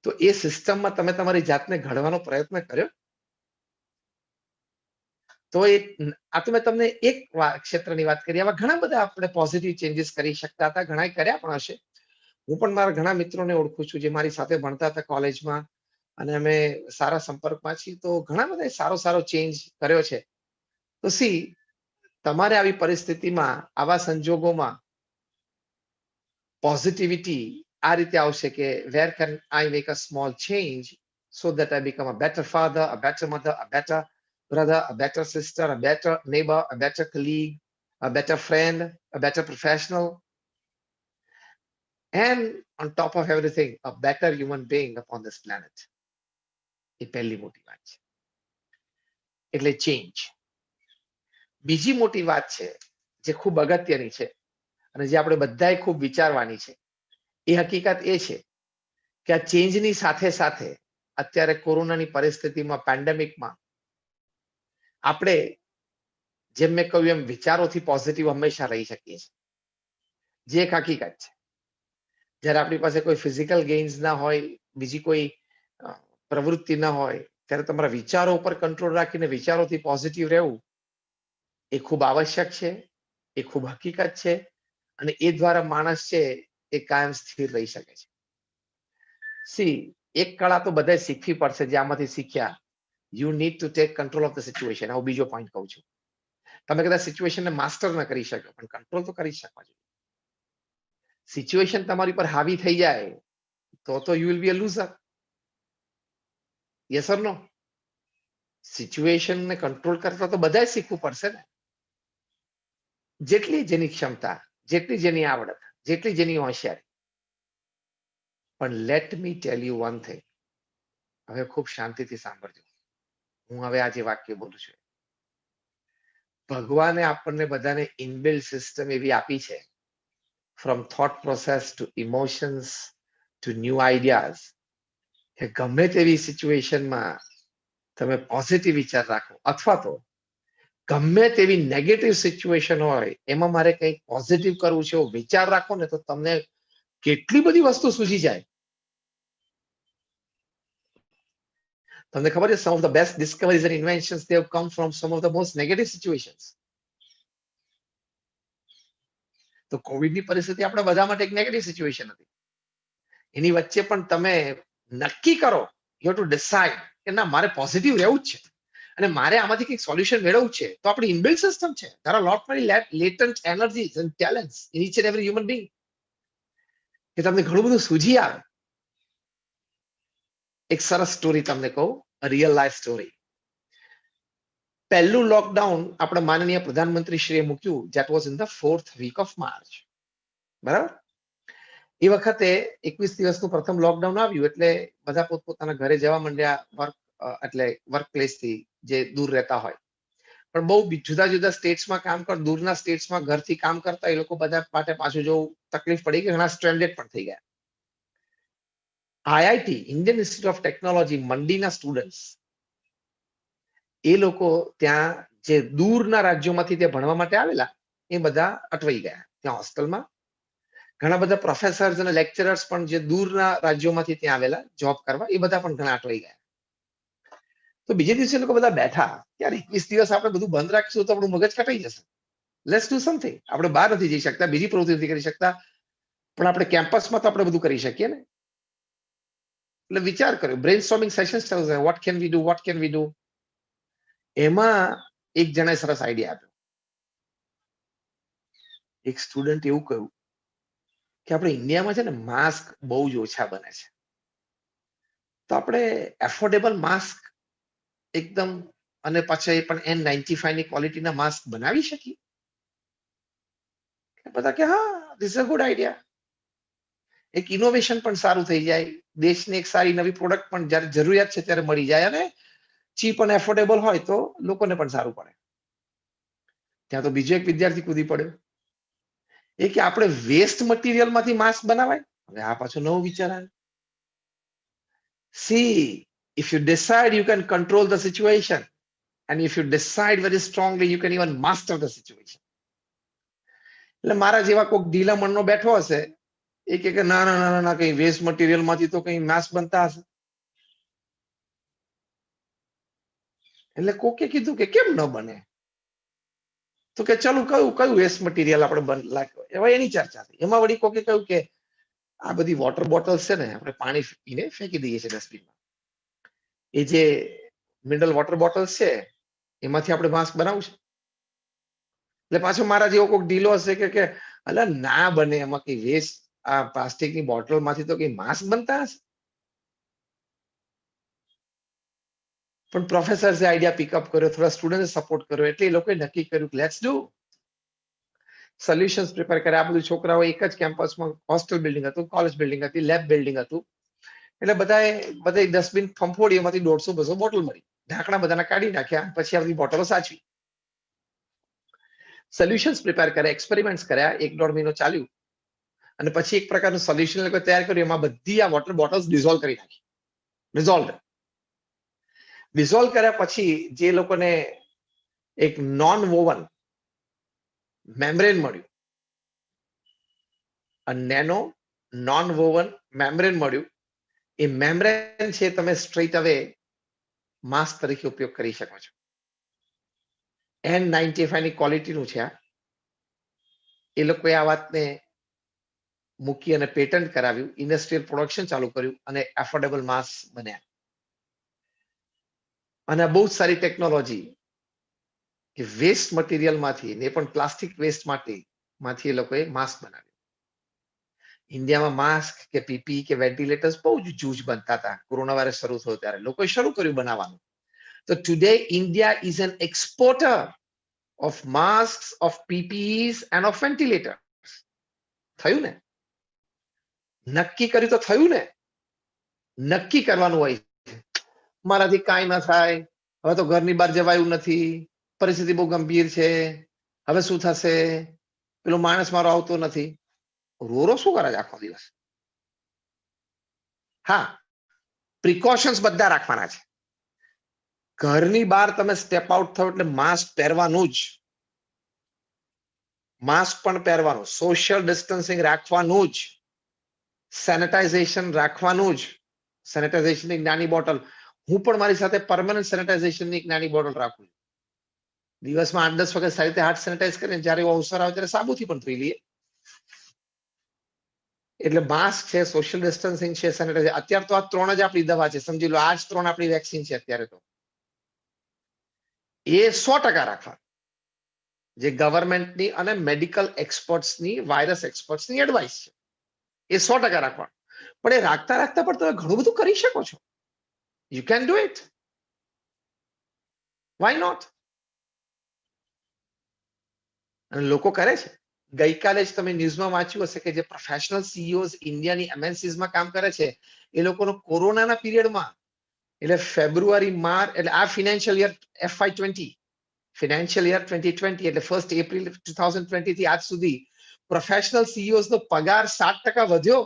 તો એ સિસ્ટમમાં તમે તમારી જાતને ઘડવાનો પ્રયત્ન કર્યો. તો આ તો મેં તમને એક ક્ષેત્રની વાત કરી. આવા ઘણા બધા આપણે પોઝિટિવ ચેન્જીસ કરી શકતા હતા, ઘણા કર્યા પણ હશે. હું પણ મારા ઘણા મિત્રોને ઓળખું છું જે મારી સાથે ભણતા હતા કોલેજમાં, અને અમે સારા સંપર્કમાં છીએ. તો ઘણા બધા સારો સારો ચેન્જ કર્યો છે. તો સી, તમારે આવી પરિસ્થિતિમાં, આવા સંજોગોમાં પોઝિટિવિટી આ રીતે આવશે કે where can I make a small change so that I become a better father, a better mother, a better brother, a better sister, a better neighbor, a better colleague, a better friend, a better professional, and on top of everything, a better human being upon this planet. એ પહેલી મોટી વાત છે. એટલે change. બીજી મોટી વાત છે જે ખૂબ અગત્યની છે અને જે આપણે બધાએ ખૂબ વિચારવાની છે. એ હકીકત એ છે કે આ ચેન્જની સાથે સાથે અત્યારે કોરોનાની પરિસ્થિતિમાં, પેન્ડેમિકમાં આપણે, જેમ મેં કહ્યું એમ, વિચારોથી પોઝિટિવ હંમેશા રહી શકીએ છીએ, જે એક હકીકત છે. જ્યારે આપણી પાસે કોઈ ફિઝિકલ ગેઇન્સ ના હોય, બીજી કોઈ પ્રવૃત્તિ ના હોય, ત્યારે તમારા વિચારો ઉપર કંટ્રોલ રાખીને વિચારોથી પોઝિટિવ રહેવું એ ખૂબ આવશ્યક છે, એ ખૂબ હકીકત છે, અને એ દ્વારા માણસ છે એ કાયમ સ્થિર રહી શકે છે. સી, એક કળા તો બધાએ શીખવી પડશે જે આમાંથી શીખ્યા. You need to take control of the situation. આવું બીજો પોઈન્ટ કહું છું. તમે કદાચ સિચ્યુએશનને માસ્ટર ન કરી શકો, પણ કંટ્રોલ તો કરી શકવા જોઈએ. સિચ્યુએશન તમારી પર હાવી થઈ જાય તો you will be a loser. Yes or no? સિચ્યુએશનને કંટ્રોલ કરતા તો બધાએ શીખવું પડશે ને. જેટલી જેની ક્ષમતા, જેટલી જેની આવડત, જેટલી જેની હોશિયારી. પણ let me tell you one thing. હવે ખૂબ શાંતિથી સાંભળજો. હું હવે આજે વાક્ય બોલું છું. ભગવાને આપણને બધાને ઇનબિલ્ટ સિસ્ટમ એવી આપી છે, from thought process two emotions to new ideas, કે ગમે તેવી સિચ્યુએશનમાં તમે પોઝિટિવ વિચાર રાખો, અથવા તો ગમે તેવી નેગેટિવ સિચ્યુએશન હોય એમાં મારે કંઈક પોઝિટિવ કરવું છે એવો વિચાર રાખો ને, તો તમને કેટલી બધી વસ્તુ સૂઝી જાય. તમને ખબર છે, some of the best discoveries and inventions they have come from some of the most negative situations. તો કોવિડની પરિસ્થિતિ આપણે બધા માટે એક નેગેટિવ સિચ્યુએશન હતી. એની વચ્ચે પણ તમે નક્કી કરો, યુ હેવ ટુ ડિસાઇડ કે ના, મારે પોઝિટિવ રહેવું જ છે અને મારે આમાંથી કંઈક સોલ્યુશન મેળવવું છે. તો આપણી ઇનબિલ્ટ સિસ્ટમ છે. there are lot many latent energies and talents in each and every human being, કે તમને ઘણું બધું સૂઝી આવે. એક સરસ સ્ટોરી તમને કહું, રિયલ લાઈફ સ્ટોરી. પહેલું લોકડાઉન આપણે માનનીય પ્રધાનમંત્રીશ્રીએ મૂક્યું, that was in the 4th week of March. બરાબર? એ વખતે 21 દિવસનું પ્રથમ લોકડાઉન આવ્યું એટલે બધા પોતપોતાના ઘરે જવા માંડ્યા, એટલે વર્ક પ્લેસથી જે દૂર રહેતા હોય. પણ બહુ જુદા જુદા સ્ટેટ્સમાં કામ કર, દૂરના સ્ટેટ્સમાં ઘરથી કામ કરતા એ લોકો બધા માટે પાછું જવું તકલીફ પડી કે ઘણા સ્ટ્રેન્ડેડ પણ થઈ ગયા. IIT, Indian institute of technology, મંડીના સ્ટુડન્ટ્સ, એ લોકો ત્યાં જે દૂરના રાજ્યોમાંથી તે ભણવા માટે આવેલા એ બધા અટવાઈ ગયા ત્યાં હોસ્ટેલમાં. ઘણા બધા પ્રોફેસર્સ અને લેક્ચરર્સ પણ જે દૂરના રાજ્યોમાંથી ત્યાં આવેલા જોબ કરવા, એ બધા પણ ઘણા અટવાઈ ગયા. તો બીજે દિવસે લોકો બધા બેઠા, યાર 21 દિવસ આપણે બધું બંધ રાખીશું તો આપણું મગજ કટાઈ જશે. Let's do something. આપણે બહાર નથી જઈ શકતા, બીજી પ્રવૃત્તિ નથી કરી શકતા, પણ આપણે કેમ્પસમાં તો આપણે બધું કરી શકીએ ને. એટલે વિચાર કર્યો, બ્રેઇનસ્ટોર્મિંગ સેશન્સ ચાલુ છે, what can we do, what can we do. એમાં એક જણાએ સરસ આઈડિયા આપ્યો. એક સ્ટુડન્ટ એવું કહ્યું કે આપણે ઇન્ડિયામાં છે ને માસ્ક બહુ જ ઓછા બને છે, તો આપણે એફોર્ડેબલ માસ્ક એકદમ, અને પાછા એ પણ N95 ની ક્વોલિટીના માસ્ક બનાવી શકીએ. બધા કે હા, this is a good idea. એક ઇનોવેશન પણ સારું થઈ જાય, દેશને એક સારી નવી પ્રોડક્ટ પણ જ્યારે જરૂરિયાત છે ત્યારે મળી જાય, અને ચીપ અને એફોર્ડેબલ હોય તો લોકોને પણ સારું પડે. ત્યાં તો બીજો એક વિદ્યાર્થી કૂદી પડ્યો, એ કે આપણે વેસ્ટ મટીરિયલમાંથી માસ્ક બનાવાય. હવે આ પાછો નવો વિચાર આવ્યો. C, if you decide you can control the situation, and if you decide very strongly you can even master the situation. એટલે મારા જેવા કોઈક ઢીલા મનનો બેઠો હશે, એ કે ના ના ના ના, કઈ વેસ્ટ મટીરિયલમાંથી તો કઈ માસ્ક બનતા હશે. એટલે કોકે કીધું કે કેમ ન બને, તો કે ચાલો કયું વેસ્ટ મટીરિયલ આપણે હવે એની ચર્ચા થઈ. એમાં વળી કોકે કહ્યું કે આ બધી વોટર બોટલ્સ છે ને, આપણે પાણી પીને ફેંકી દઈએ છીએ ડસ્ટબિનમાં, એ જે મિનરલ વોટર બોટલ્સ છે એમાંથી આપણે માસ્ક બનાવવું છે. એટલે પાછો મારા જેવો કોઈક ઢીલો હશે કે અલા ના બને, એમાં કઈ વેસ્ટ, આ પ્લાસ્ટિકની બોટલમાંથી તો કઈ માસ્ક બનતા હશે. પણ પ્રોફેસર્સે આઈડિયા પિકઅપ કર્યો, થોડા સ્ટુડન્ટે સપોર્ટ કર્યો, એટલે એ લોકોએ નક્કી કર્યું કે લેટ્સ ડુ. સોલ્યુશન્સ પ્રિપેર કર્યા. આ બધું છોકરાઓ એક જ કેમ્પસમાં, હોસ્ટેલ બિલ્ડિંગ હતું, કોલેજ બિલ્ડિંગ હતી, લેબ બિલ્ડિંગ હતું, એટલે બધાએ ડસ્ટબિન ફંફોડી, એમાંથી 150-200 બોટલ મળી. ઢાંકણા બધાના કાઢી નાખ્યા, પછી આ બધી બોટલો સાચવી. સોલ્યુશન્સ પ્રિપેર કર્યા, એક્સપેરિમેન્ટ્સ કર્યા, 1-1.5 મહિનો ચાલ્યું, અને પછી એક પ્રકારનું સોલ્યુશન લોકો તૈયાર કર્યું. એમાં બધી આ વોટર બોટલ્સ ડિઝોલ્વ કરી નાખી. ડિઝોલ્વ કર્યા પછી જે લોકોને એક નોન વોવન મેમ્બ્રેન મળ્યું, નેનો નોન વોવન મેમ્બ્રેન મળ્યું. એ મેમ્બ્રેન છે તમે સ્ટ્રેટ અવે માસ્ક તરીકે ઉપયોગ કરી શકો છો. N95 ની ક્વોલિટીનું છે આ. એ લોકોએ આ વાતને મૂકી અને પેટન્ટ કરાવ્યું, ઇન્ડસ્ટ્રીયલ પ્રોડક્શન ચાલુ કર્યું, અને એફોર્ડેબલ માસ્ક બન્યા. અને આ બહુ જ સારી ટેકનોલોજી કે વેસ્ટ મટીરિયલમાંથી, ને પણ પ્લાસ્ટિક વેસ્ટ માંથી એ લોકોએ માસ્ક બનાવ્યું. ઇન્ડિયામાં માસ્ક કે પીપી કે વેન્ટિલેટર્સ બહુ જ જૂજ બનતા હતા. કોરોના વાયરસ શરૂ થયો ત્યારે લોકોએ શરૂ કર્યું બનાવવાનું. તો today India is an exporter of mask, of PPEs and of ventilators. થયું ને? નક્કી કર્યું તો થયું ને. નક્કી કરવાનું હોય છે. મારાથી કાંઈ ન થાય, હવે તો ઘરની બહાર જવાયું નથી, પરિસ્થિતિ બહુ ગંભીર છે, હવે શું થશે, પેલો માણસ મારો આવતો નથી. રોરો શું કરે છે આખો દિવસ? હા, પ્રિકોશન્સ બધા રાખવાના છે. ઘરની બહાર તમે સ્ટેપ આઉટ થાવ એટલે માસ્ક પહેરવાનું જ. માસ્ક પણ પહેરવાનું, સોશિયલ ડિસ્ટન્સિંગ રાખવાનું જ, સેનિટાઇઝેશન રાખવાનું જ. સેનિટાઇઝેશનની નાની બોટલ, હું પણ મારી સાથે પરમેનન્ટ સેનિટાઇઝેશનની એક નાની બોટલ રાખું છું. દિવસમાં 8-10 વખત સારી રીતે હાથ સેનિટાઈઝ કરીને જ્યારે એવો અવસર આવે ત્યારે સાબુથી પણ ધોઈ લઈએ. એટલે માસ્ક છે, સોશિયલ ડિસ્ટન્સિંગ છે, સેનિટાઇઝેશન. અત્યારે તો આ 3 જ આપણી દવા છે, સમજી લો. આ જ 3 આપણી વેક્સિન છે અત્યારે તો. એ 100% રાખવા, જે ગવર્મેન્ટની અને મેડિકલ એક્સપર્ટ્સની, વાયરસ એક્સપર્ટ્સની એડવાઇસ છે. એ 100% રાખવા. પણ એ રાખતા રાખતા પણ તમે ઘણું બધું કરી શકો છો. You can do it. Why not? અને લોકો કરે છે. ગઈકાલે જ તમે ન્યૂઝમાં વાંચ્યું હશે કે જે પ્રોફેશનલ સીઈઓઝ ઇન્ડિયાની એમએનસીઝમાં કામ કરે છે, એ લોકોનો કોરોનાના પીરિયડમાં, એટલે ફેબ્રુઆરી, માર્ચ, એટલે આ financial year FY20, financial year 2020, એટલે 1 એપ્રિલ 2020 થી આજ સુધી પ્રોફેશનલ સીઈઓઝ નો પગાર 7% વધ્યો.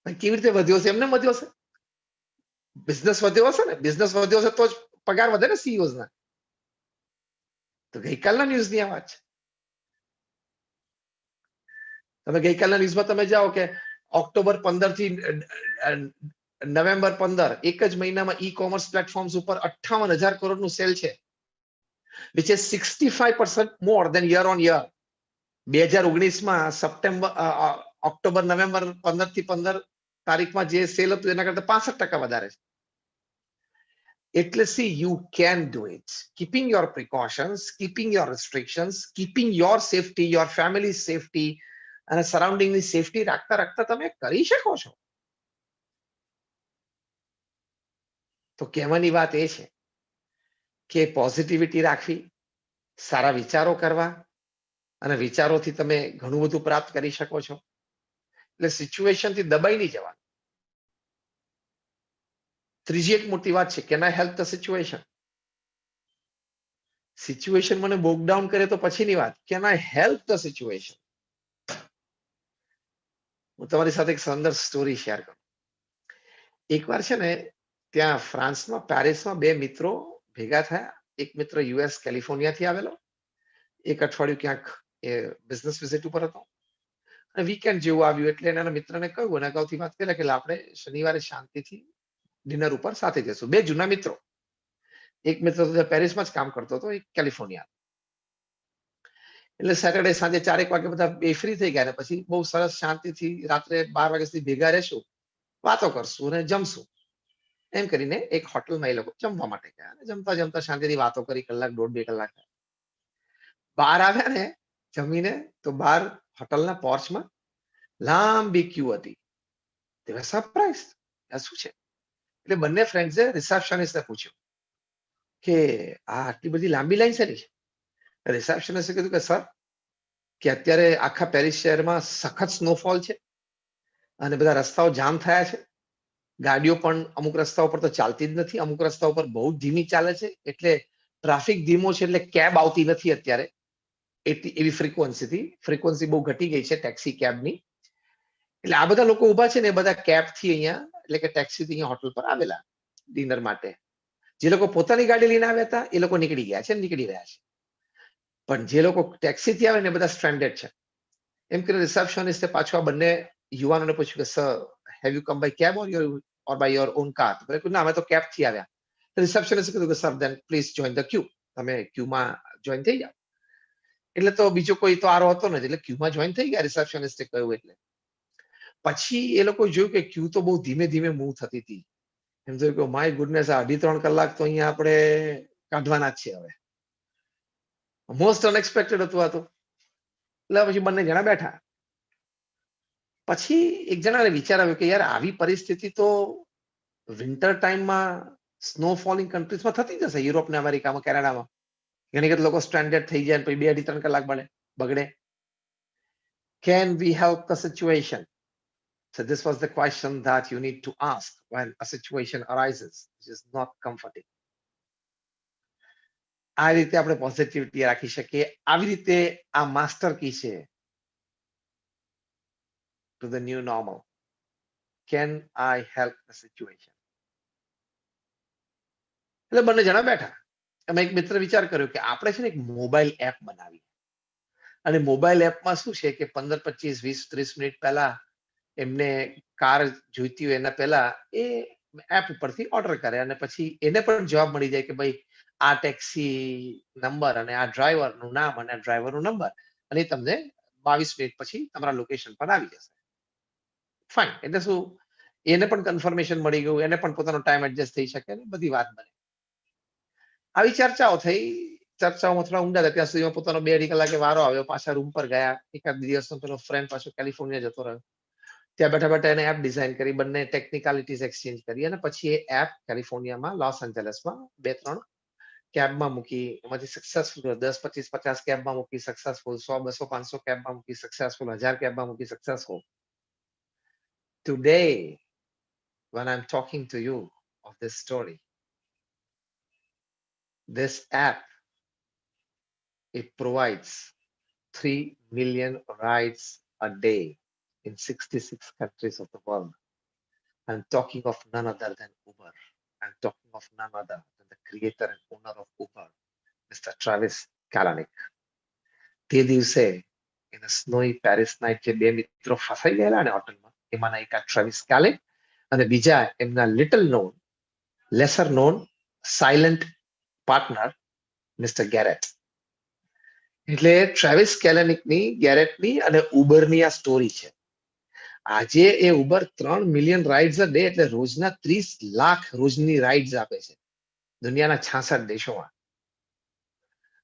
કેવી રીતે વધ્યો છે? એમને વધ્યો છે? બિઝનેસ વધ્યો હશે ને. બિઝનેસ વધ્યો હશે તો જ પગાર વધે ને સીઈઓઝ ના. તો ગઈકાલના ન્યૂઝની આ વાત છે. તમે ગઈકાલના ન્યૂઝમાં તમે જાઓ કે ઓક્ટોબર 15 થી નવેમ્બર 15, એક જ મહિનામાં ઈ કોમર્સ પ્લેટફોર્મ્સ ઉપર 58,000 કરોડનું સેલ છે, which is 65% more than year on year. 2019માં સપ્ટેમ્બર, ઓક્ટોબર, નવેમ્બર 15 થી 15 તારીખમાં જે સેલ હતું એના કરતા 65% વધારે છે. એટલે C, you can do it. Keeping your precautions, keeping your restrictions, keeping your safety, your family safety અને સરાઉન્ડિંગની સેફટી રાખતા રાખતા તમે કરી શકો છો. તો કહેવાની વાત એ છે કે પોઝિટિવિટી રાખવી, સારા વિચારો કરવા, અને વિચારોથી તમે ઘણું બધું પ્રાપ્ત કરી શકો છો. એટલે સિચ્યુએશનથી દબાઈ નહીં જવાનું. ત્રીજી એક મોટી વાત છે, can I help the situation? Situation મને બોક ડાઉન કરે તો પછીની વાત, can I help the situation? હું તમારી સાથે એક સુંદર સ્ટોરી શેર કરું. એકવાર છે ને, ત્યાં ફ્રાન્સમાં, પેરિસમાં 2 મિત્રો ભેગા થયા. એક મિત્ર યુએસ કેલિફોર્નિયાથી આવેલો, એક અઠવાડિયું ક્યાંક એ બિઝનેસ વિઝિટ ઉપર હતો, અને વીકેન્ડ જેવું આવ્યું એટલે એના મિત્રને કહ્યું, અને અગાઉથી વાત કરી કે આપણે શનિવારે શાંતિથી ડિનર ઉપર સાથે જશું. 2 જૂના મિત્રો. એક મિત્ર તો પેરિસમાં જ કામ કરતો હતો, એક કેલિફોર્નિયા. એટલે સેટરડે સાંજે 4-1 વાગે બધા બે ફ્રી થઈ ગયા, પછી બહુ સરસ શાંતિથી રાત્રે 12 વાગ્યા સુધી ભેગા રહેશું, વાતો કરશું અને જમશું, એમ કરીને એક હોટલમાં એ લોકો જમવા માટે ગયા. જમતા જમતા શાંતિથી વાતો કરી, 1-1.5-2 કલાક. બહાર આવ્યા ને જમીને, તો બહાર હોટલના પોર્ચમાં લાંબી ક્યુ હતી. તે સરપ્રાઈઝ, આ શું છે? એટલે બંને ફ્રેન્ડ્સે રિસેપ્શનિસ્ટને પૂછ્યું કે આ આટલી બધી લાંબી લાઈન છે. રિસેપ્શનિસ્ટે કીધું કે સર, કે અત્યારે આખા પેરિસ શહેરમાં સખત સ્નોફોલ છે અને બધા રસ્તાઓ જામ થયા છે. ગાડીઓ પણ અમુક રસ્તાઓ પર તો ચાલતી જ નથી, અમુક રસ્તાઓ પર બહુ ધીમી ચાલે છે. એટલે ટ્રાફિક ધીમો છે, એટલે કેબ આવતી નથી અત્યારે એવી ફ્રીક્વન્સી બહુ ઘટી ગઈ છે ટેક્સી કેબની. એટલે આ બધા લોકો ઉભા છે ને, એ બધા કેબથી અહીંયા, એટલે કે ટેક્સીથી અહીંયા હોટલ પર આવેલા ડિનર માટે. જે લોકો પોતાની ગાડી લઈને આવ્યા હતા એ લોકો નીકળી ગયા છે, નીકળી રહ્યા છે. પણ જે લોકો ટેક્સીથી આવે ને, બધા સ્ટ્રેન્ડેડ છે. એમ કરીને રિસેપ્શનિસ્ટે પાછું આ બંને યુવાનોને પૂછ્યું કે sir, have you come by cab or by your own car? ના, અમે તો કેબથી આવ્યા. રિસેપ્શનિસ્ટે કીધું કે sir, then please join the queue. તમે ક્યુમાં જોઈન થઈ જાઓ. એટલે તો બીજો કોઈ તો આરો હતો નથી, એટલે ક્યુમાં જોઈન થઈ ગયા. રિસેપ્શનિસ્ટે કહ્યું એટલે પછી એ લોકો જોયું કે ક્યુ તો બહુ ધીમે ધીમે મૂવ થતી હતી. એમ થયું કે માય ગુડનેસ, આ 2.5-3 કલાક તો અહીંયા આપણે કાઢવાના જ છે. હવે મોસ્ટ અનએક્સપેક્ટેડ હતું આ તો. એટલે પછી બંને જણા બેઠા. પછી એક જણાને વિચાર આવ્યો કે યાર, આવી પરિસ્થિતિ તો વિન્ટર ટાઈમમાં સ્નો ફોલિંગ કન્ટ્રીઝમાં થતી જશે, યુરોપ ને અમેરિકામાં, કેનેડામાં. ઘણી વખત લોકો સ્ટ્રેન્ડેડ થઈ જાય, પછી 2-2.5-3 કલાક બગડે. Can we help the situation? So this was the question that you need to ask when a situation arises which is not comforting. આ રીતે આપણે પોઝિટિવિટી રાખી શકીએ. આવી રીતે આ માસ્ટર કી છે to the new normal. Can I help the situation? એટલે બંને જણા બેઠા. એમાં એક મિત્ર વિચાર કર્યો કે આપણે છે ને એક મોબાઈલ એપ બનાવી અને મોબાઈલ એપમાં શું છે કે 15, 25, 20, 30 મિનિટ પહેલા એમને કાર જોઈતી હોય એના પહેલા એ એપ ઉપરથી ઓર્ડર કરે અને પછી એને પણ જવાબ મળી જાય કે ભાઈ આ ટેક્સી નંબર અને આ ડ્રાઈવરનું નામ અને આ ડ્રાઈવરનું નંબર અને એ તમને 22 મિનિટ પછી તમારા લોકેશન પર આવી જશે. ફાઇન. એટલે શું એને પણ કન્ફર્મેશન મળી ગયું, એને પણ પોતાનો ટાઈમ એડજસ્ટ થઈ શકે અને બધી વાત બને. આવી ચર્ચાઓ થઈ. ચર્ચાઓમાં થોડા ઊંડા ગયા ત્યાં સુધીમાં પોતાનો 2-2 કલાકે વારો આવ્યો. પાછા રૂમ પર ગયા. એકાદ દિવસનો પેલો ફ્રેન્ડ પાછો કેલિફોર્નિયા જતો રહ્યો. ત્યાં બેઠા બેઠા એને એપ ડિઝાઇન કરી, બંને ટેકનિકાલિટીઝ એક્સચેન્જ કરી અને પછી એ એપ કેલિફોર્નિયામાં લોસ એન્જલસમાં 2-3 કેબમાં મૂકી. એમાંથી સક્સેસફુલ 10, 25, 50 કેબમાં મૂકી સક્સેસફુલ, 100, 200, 500 કેબમાં મૂકી સક્સેસફુલ, 1000 કેબમાં મૂકી successful. Today, when I'm talking to you of this story, this app, it provides 3 million rides a day in 66 countries of the world. I'm talking of none other than Uber. I'm talking of none other than the creator and owner of Uber, Mr. Travis Kalanick. તે દિવસે in a snowy Paris night જે બે મિત્રો ફસાઈ ગયેલા ને હોટલમાં, એમાંના એક આ ટ્રેવિસ કાલિક અને બીજા એમના little known, lesser known, silent partner mister Garrett. એટલે ટ્રેવિસ કેલેનિકની, ગેરેટની અને ઉબરની આ સ્ટોરી છે. આજે એ Uber 3 million rides a day એટલે રોજના 30 લાખ રોજની રાઇડ્સ આપે છે દુનિયાના 66 દેશોમાં.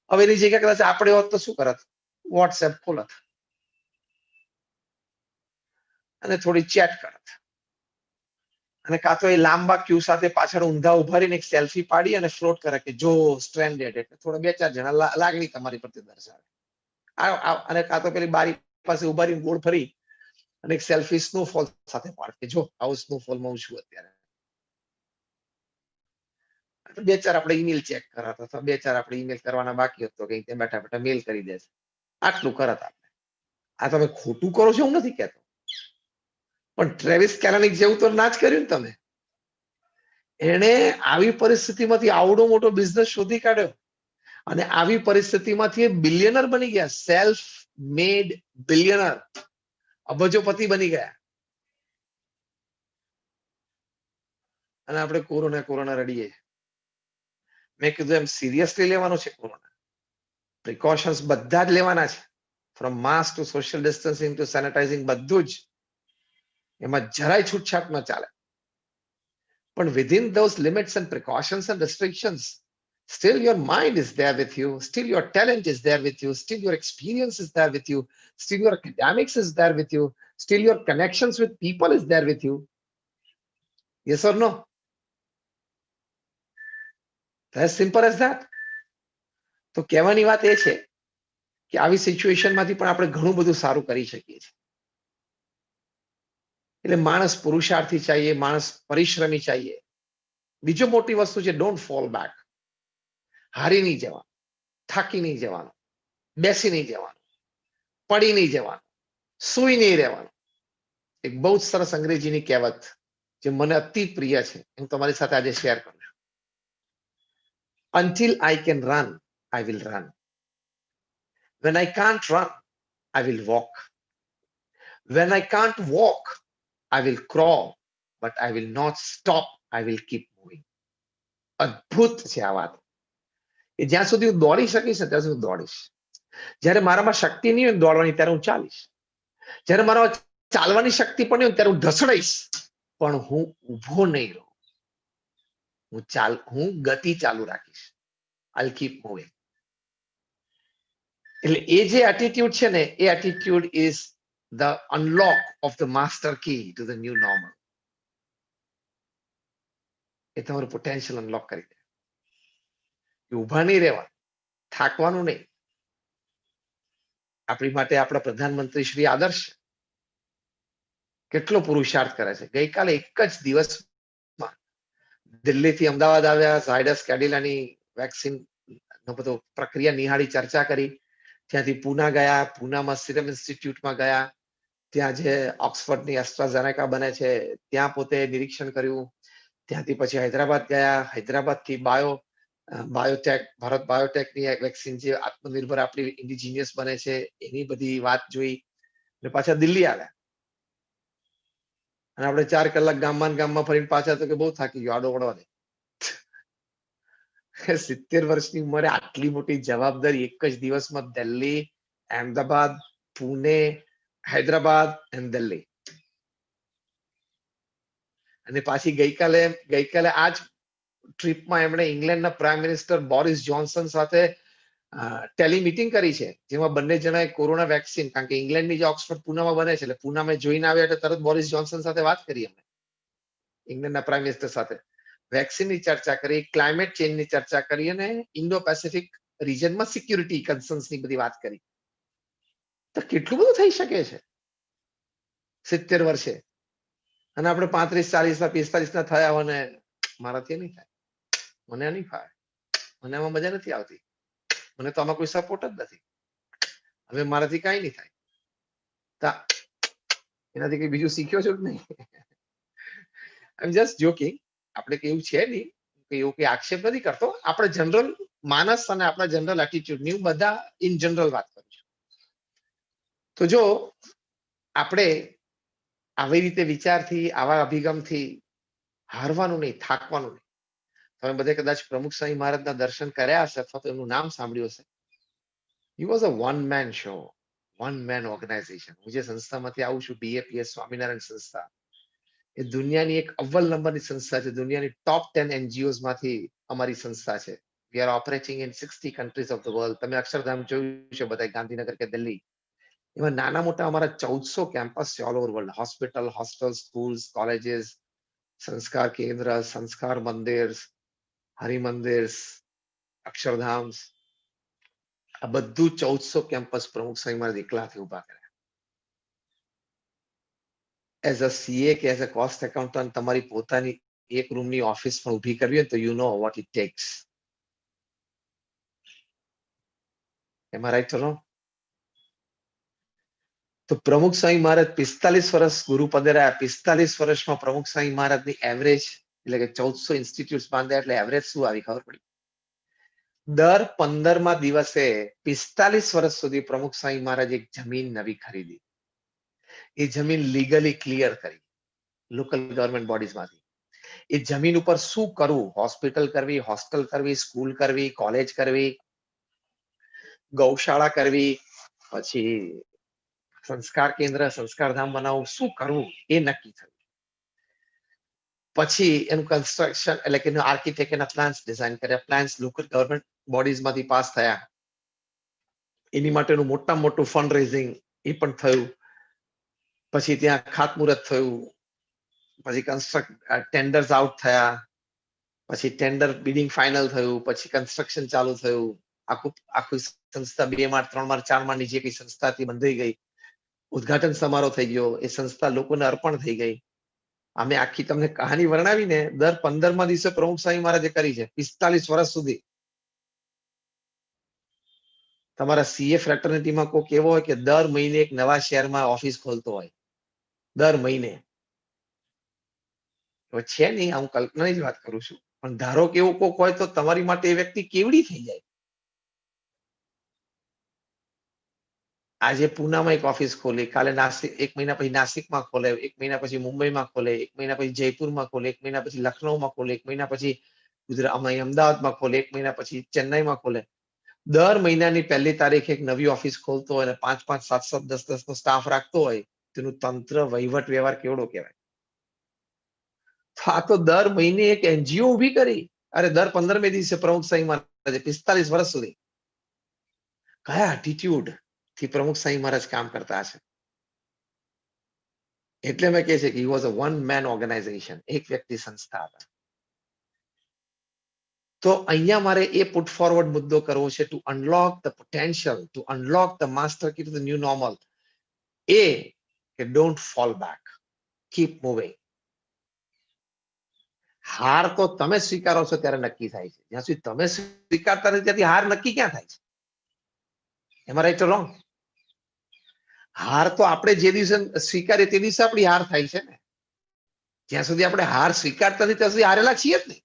હવે એની જગ્યા કદાચ આપણે હોત તો શું કરત? વોટ્સએપ ખોલત અને થોડી ચેટ કરત અને કાં તો એ લાંબા ક્યુ સાથે પાછળ ઊંધા ઉભા રહીને એક સેલ્ફી પાડી અને ફ્લોટ કરે કે જો સ્ટ્રેન્ડેડ, એટલે થોડા 2-4 જણા લાગણી તમારી પ્રત્યે દર્શાવે. અને કાં તો પેલી બારી પાસે ઉભા રહીને ગોળ ફરી અને એક સેલ્ફી સ્નોફોલ સાથે પાડ કે જો આવું સ્નોફોલમાં હું છું અત્યારે. 2-4 આપણે ઈમેલ ચેક કરત અથવા 2-4 આપણે ઈમેલ કરવાના બાકી હતો કે ત્યાં બેઠા બેઠા મેલ કરી દેશે. આટલું કરત આપણે. આ તમે ખોટું કરો છો હું નથી કહેતો, પણ ટ્રેવિસ કેલાનિક જેવું તો ના જ કર્યું ને તમે. એણે આવી પરિસ્થિતિમાંથી આવડો મોટો બિઝનેસ શોધી કાઢ્યો અને આવી પરિસ્થિતિમાંથી એ બિલિયનર બની ગયા. સેલ્ફ મેડ બિલિયનર, અબજોપતિ બની ગયા. અને આપણે કોરોના રડીએ. મેં કીધું એમ સિરિયસલી લેવાનું છે કોરોના. પ્રિકોશન્સ બધા જ લેવાના છે, from mask to social distancing to sanitising, બધું જ. એમાં જરાય છૂટછાટ ન ચાલે. પણ within those limits and precautions and restrictions, still your mind is there with you, still your talent is there with you, still your experience is there with you, still your academics is there with you, still your connections with people is there with you. Yes or no? As simple as that. તો કહેવાની વાત એ છે કે આવી સિચ્યુએશનમાંથી પણ આપણે ઘણું બધું સારું કરી શકીએ છીએ. એટલે માણસ પુરુષાર્થી ચાહીએ, માણસ પરિશ્રમી ચાહીએ. બીજો મોટી વસ્તુ છે ડોન્ટ ફોલ બેક. હારી નહીં જવાનું, થાકી નહીં જવાનું, બેસી નહીં જવાનું, પડી નહીં જવાનું, સૂઈ નહીં રહેવાનું. એક બહુ જ સરસ અંગ્રેજીની કહેવત જે મને અતિ પ્રિય છે, હું તમારી સાથે આજે શેર કરું છું. Until I can run, I will run. When I can't run, I will walk. When I can't walk, I will crawl, but I will not stop. I will keep moving. અદ્ભુત છે આ વાત. એ જ્યાં સુધી હું દોડી શકીશ ને ત્યાં સુધી હું દોડીશ. જ્યારે મારામાં શક્તિ નહીં હોય દોડવાની ત્યારે હું ચાલીશ. જ્યારે મારામાં ચાલવાની શક્તિ પણ નહીં હોય ત્યારે હું ઢસડાઈશ, પણ હું ઊભો નહીં રહું. હું ગતિ ચાલુ રાખીશ. I'll keep moving. એટલે એ જે એટીટ્યુડ છે ને, એ attitude is the unlock of the master key to the new normal. એ તમારું પોટેન્શિયલ અનલોક કરી દે. ઊભા નહીં રહેવાનું, થાકવાનું નહીં. આપણી માટે આપણા પ્રધાનમંત્રી શ્રી આદર્શ કેટલો પુરુષાર્થ કરે છે. ગઈકાલે એક જ દિવસમાં દિલ્હીથી અમદાવાદ આવ્યા, ઝાયડસ કેડિલાની વેક્સિન નો બધો પ્રક્રિયા નિહાળી, ચર્ચા કરી. ત્યાંથી પૂના ગયા, પૂનામાં સિરમ ઇન્સ્ટિટ્યૂટમાં ગયા, ત્યાં જે ઓક્સફર્ડની એસ્ટ્રાઝેનેકા બને છે ત્યાં પોતે નિરીક્ષણ કર્યું. ત્યાંથી પછી હૈદરાબાદ ગયા, હૈદરાબાદથી બાયોટેક, ભારત બાયોટેકની વેક્સિન જે આત્મનિર્ભર આપણી ઇન્ડિજીનિયસ બને છે એની બધી વાત જોઈ અને પાછા દિલ્હી આવ્યા. અને આપણે 4 કલાક ગામમાં ફરીને પાછા તો કે બહુ થાકી ગયો, આડો પડવા દે. 70 વર્ષની ઉંમરે આટલી મોટી જવાબદારી એક જ દિવસમાં દિલ્હી, અહેમદાબાદ, પુણે, હૈદરાબાદ એન્ડ દિલ્હી. અને પાછી ગઈકાલે આ જ ટ્રીપમાં એમણે ઇંગ્લેન્ડના પ્રાઇમ મિનિસ્ટર બોરિસ જોન્સન સાથે ટેલી મીટિંગ કરી છે, જેમાં બંને જણાએ કોરોના વેક્સિન, કારણ કે ઇંગ્લેન્ડની જે ઓક્સફર્ડ પૂનામાં બને છે એટલે પૂનામાં જોઈને આવ્યા એટલે તરત બોરિસ જોન્સન સાથે વાત કરી અમે ઇંગ્લેન્ડના પ્રાઇમ મિનિસ્ટર સાથે, વેક્સિનની ચર્ચા કરી, ક્લાઇમેટ ચેન્જની ચર્ચા કરી અને ઇન્ડો પેસિફિક રિજનમાં સિક્યુરિટી કન્સર્ન્સની બધી વાત કરી. તો કેટલું બધું થઈ શકે છે 70 વર્ષે, અને આપણે 35, 40, 45 થયા હોય ને મારાથી નહીં થાય, મને નહીં ફાવે, મને આમાં મજા નથી આવતી, મને તો આમાં કોઈ સપોર્ટ જ નથી, હવે મારાથી કઈ નહીં થાય. એનાથી કઈ બીજું શીખ્યો છો કે નહીં? આઈ એમ જસ્ટ જોકિંગ. આપણે કઈ એવું છે નહીં, એવું કઈ આક્ષેપ નથી કરતો. આપણે જનરલ માનસ અને આપણા જનરલ એટીટ્યુડની હું બધા ઇન જનરલ વાત કરું છું. તો જો આપણે આવી રીતે વિચારથી, આવા અભિગમથી હારવાનું નહીં, થાકવાનું નહીં. તમે બધે કદાચ પ્રમુખ સ્વામી મહારાજના દર્શન કર્યા હશે અથવા તો એમનું નામ સાંભળ્યું હશે. He was a one man show, one man organisation. હું જે સંસ્થામાંથી આવું છું, બીએપીએસ સ્વામિનારાયણ સંસ્થા, એ દુનિયાની એક અવ્વલ નંબરની સંસ્થા છે. દુનિયાની ટોપ 10 એનજીઓઝ માંથી અમારી સંસ્થા છે. We are operating in 60 countries of the world. તમે અક્ષરધામ જોયું છે બધા, ગાંધીનગર કે દિલ્હી, એમાં નાના મોટા અમારા 1400 કેમ્પસ છે all over world. Hospital, hostel, schools, colleges, સંસ્કાર કેન્દ્ર, સંસ્કાર મંદિર, હરિમંદિર, અક્ષરધામ, આ બધું 1400 કેમ્પસ પ્રમુખ સ્વામી મહારાજ એકલાથી ઉભા કર્યા. એઝ અ સીએ કે એઝ અ કોસ્ટ એકાઉન્ટન્ટ તમારી પોતાની એક રૂમની ઓફિસ પણ ઊભી કરવી હોય તો you know what it takes. Am I right or wrong? તો પ્રમુખ સ્વામી મહારાજ 45 વર્ષ ગુરુ પદે રહ્યા. 45 વર્ષમાં પ્રમુખ સ્વામી મહારાજની એવરેજ એટલે કે 1400 ઇન્સ્ટિટ્યૂટ બાંધ્યા એટલે એવરેજ શું આવી ખબર પડી? દર 15મા દિવસે 45 વર્ષ સુધી પ્રમુખ સ્વામી મહારાજ એક જમીન નવી ખરીદી. એ જમીન લીગલી ક્લિયર કરી લોકલ ગવર્મેન્ટ બોડીઝમાંથી. એ જમીન ઉપર શું કરવું? હોસ્પિટલ કરવી, હોસ્ટેલ કરવી, સ્કૂલ કરવી, કોલેજ કરવી, ગૌશાળા કરવી, પછી સંસ્કાર કેન્દ્ર, સંસ્કારધામ બનાવવું, શું કરવું એ નક્કી થયું. પછી એનું કન્સ્ટ્રક્શન એટલે કે આર્કિટેક્ટ એના પ્લાન્સ ડિઝાઇન કર્યા. પ્લાન્સ લોકલ ગવર્મેન્ટ બોડીઝમાંથી પાસ થયા. એની માટેનું મોટામાં મોટું ફંડ રેઝિંગ એ પણ થયું. પછી ત્યાં ખાતમુહૂર્ત થયું. પછી ટેન્ડર્સ આઉટ થયા. પછી ટેન્ડર બિડિંગ ફાઇનલ થયું. પછી કન્સ્ટ્રક્શન ચાલુ થયું. આખું સંસ્થા 2 માળ 3 માળ 4 માળની જે કઈ સંસ્થા હતી બંધાઈ ગઈ. ઉદ્ઘાટન સમારોહ થઈ ગયો. એ સંસ્થા લોકોને અર્પણ થઈ ગઈ. અમે આખી તમને કહાની વર્ણવીને દર 15મા દિવસે પ્રમુખ સ્વામી મહારાજે કરી છે 45 વર્ષ સુધી. તમારા સીએ ફ્રેટર્નિટીમાં કોઈક એવો હોય કે દર મહિને એક નવા શહેરમાં ઓફિસ ખોલતો હોય, દર મહિને. છે નહીં, હું કલ્પનાની જ વાત કરું છું, પણ ધારો કે એવું કોઈક હોય તો તમારી માટે એ વ્યક્તિ કેવડી થઈ જાય. આજે પૂનામાં એક ઓફિસ ખોલી, કાલે નાસિક, 1 મહિના પછી નાસિકમાં ખોલે, 1 મહિના પછી મુંબઈમાં ખોલે, 1 મહિના પછી જયપુરમાં ખોલે, 1 મહિના પછી લખનૌમાં ખોલે, 1 મહિના પછી અમદાવાદમાં ખોલે, 1 મહિના પછી ચેન્નાઈમાં ખોલે. દર મહિનાની 1લી તારીખે એક નવી ઓફિસ ખોલતો હોય અને 5, 5, 7, 7, 10, 10 નો સ્ટાફ રાખતો હોય, તેનું તંત્ર વહીવટ વ્યવહાર કેવડો કહેવાય. આ તો દર મહિને એક એનજીઓ ઊભી કરી. અરે દર 15મે દિવસે પ્રમુખ સ્વામી મહારાજે 45 વર્ષ સુધી કયા એટીટ્યુડ થી પ્રમુખ સ્વામી મહારાજ કામ કરતા હશે. એટલે મેં કહે છે કે he was a one man organisation. એક વ્યક્તિ સંસ્થા હતા. તો અહીંયા મારે એ પુટ ફોરવર્ડ મુદ્દો કરવો છે to unlock the potential, to unlock the master key to the new normal. એ કે don't fall back, keep moving. હાર તો તમે સ્વીકારો છો ત્યારે નક્કી થાય છે. જ્યાં સુધી તમે સ્વીકારતા નથી ત્યાંથી હાર નક્કી ક્યાં થાય છે? એમાં રાઈટ રોંગ? હાર તો આપણે જે દિવસે સ્વીકારીએ તે દિવસે આપણી હાર થાય છે ને. જ્યાં સુધી આપણે હાર સ્વીકારતા નથી ત્યાં સુધી હારેલા છીએ જ નહીં.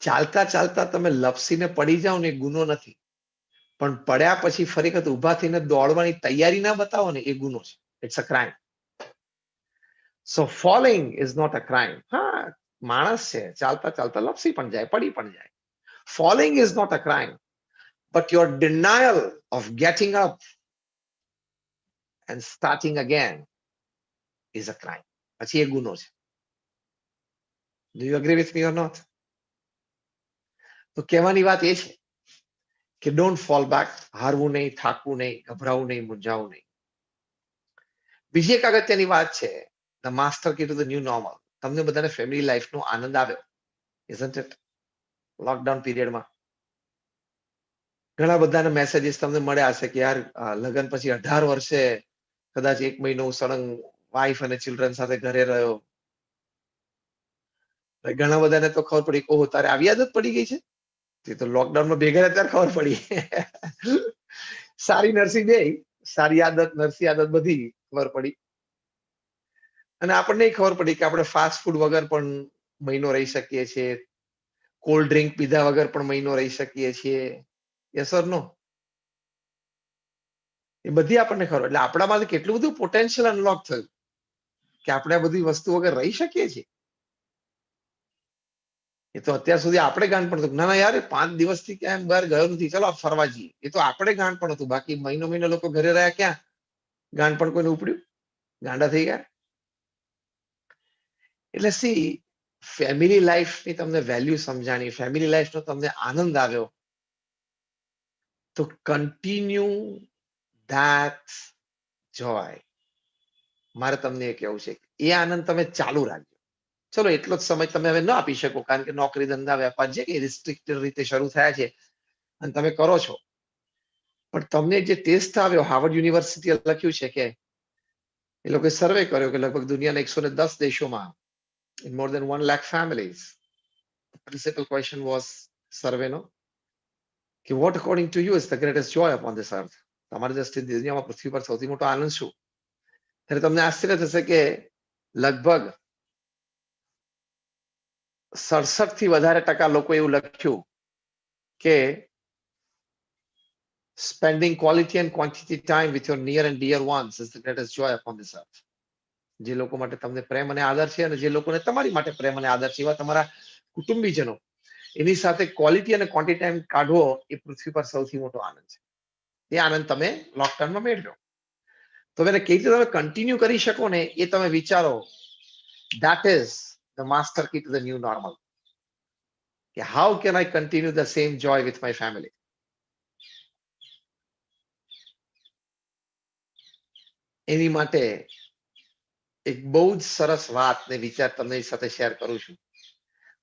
ચાલતા ચાલતા તમે લપસીને પડી જાઓ ને એ ગુનો નથી, પણ પડ્યા પછી ફરી વખત ઉભા થઈને દોડવાની તૈયારી ના બતાવો ને એ ગુનો છે. It's a crime. So falling is not a crime. હા, માણસ છે, ચાલતા ચાલતા લપસી પણ જાય, પડી પણ જાય. Falling is not a crime, but your denial of getting up and starting again is a crime. પછી એ ગુનો છે. Do you agree with me or not? તો કહેવાની વાત એ છે કે ડોન્ટ ફોલ બેક. હારવું નહીં, થાકવું નહીં, ગભરાવું નહીં, મૂંઝાવું નહીં. બીજી એક અગત્યની વાત છે, the master key to the new normal. તમને બધાને ફેમિલી લાઈફનો આનંદ આવ્યો, isn't it? લોકડાઉન પીરિયડમાં ઘણા બધાના મેસેજીસ તમને મળ્યા હશે કે યાર લગ્ન પછી 18 વર્ષે કદાચ 1 મહિનો સળંગ વાઈફ અને ચિલ્ડ્રન સાથે ઘરે રહ્યો. ઘણા બધાને તો ખબર પડી, ઓહો તારે આવી આદત પડી ગઈ છે. તે તો લોકડાઉનમાં ભેગા રહ્યા ત્યારે ખબર પડી. સારી નરસી બે, સારી આદત, નરસી આદત બધી ખબર પડી. અને આપણને ખબર પડી કે આપણે ફાસ્ટ ફૂડ વગર પણ મહિનો રહી શકીએ છીએ, કોલ્ડ ડ્રિંક પીધા વગર પણ મહિનો રહી શકીએ છીએ. યસ ઓર નો? એ બધી આપણને ખબર. એટલે આપણામાંથી કેટલું બધું પોટેન્શિયલ અનલોક થયું કે આપણે આ બધી વસ્તુ વગર રહી શકીએ છીએ. એ તો અત્યાર સુધી આપણે ગાંડ પણ હતું, ના ના યાર 5 દિવસથી ક્યાંય બહાર ગયો નથી, ચલો ફરવા જઈએ. એ તો આપણે ગાંડ પણ હતું. બાકી મહિનો લોકો ઘરે રહ્યા, ક્યાં ગાંડ પણ કોઈને ઉપડ્યું? ગાંડા થઈ ગયા. એટલે સી, ફેમિલી લાઈફની તમને વેલ્યુ સમજાણી, ફેમિલી લાઈફનો તમને આનંદ આવ્યો, તો કન્ટિન્યુ ધેટ જોય. મારે તમને એ કહેવું છે કે એ આનંદ તમે ચાલુ રાખજો. ચલો એટલો જ સમય તમે હવે ન આપી શકો, કારણ કે નોકરી, ધંધા, વેપાર જે કે રિસ્ટ્રિક્ટેડ રીતે શરૂ થયા છે અને તમે કરો છો. પણ તમને જે ટેસ્ટ આવ્યો, હાર્વર્ડ યુનિવર્સિટીએ લખ્યું છે કે એ લોકોએ સર્વે કર્યો કે લગભગ દુનિયાના 110 દેશોમાં in more than 1 lakh families, the principal question was survey નો કે what according to you is the greatest joy upon this earth? તમારી દ્રષ્ટિએ દુનિયામાં, પૃથ્વી પર સૌથી મોટો આનંદ શું? ત્યારે તમને આશ્ચર્ય થશે કે લગભગ 67% થી વધારે લોકો એવું લખ્યું કે spending quality and quantity time with your near and dear ones is the greatest joy upon this earth. જે લોકો માટે તમને પ્રેમ અને આદર છે, અને જે લોકોને તમારી માટે પ્રેમ અને આદર છે, એવા તમારા કુટુંબીજનો, એની સાથે ક્વોલિટી અને ક્વોન્ટિટી ટાઈમ કાઢવો એ પૃથ્વી પર સૌથી મોટો આનંદ છે. એ આનંદ તમે લોકડાઉનમાં મેળવ્યો. તો એને કેવી રીતે તમે કન્ટિન્યુ કરી શકો ને એ તમે વિચારો. That is the master key to the new normal. કે how can I continue the same joy with my family? એની માટે એક બહુ જ સરસ વાત ને વિચાર તમને સાથે શેર કરું છું.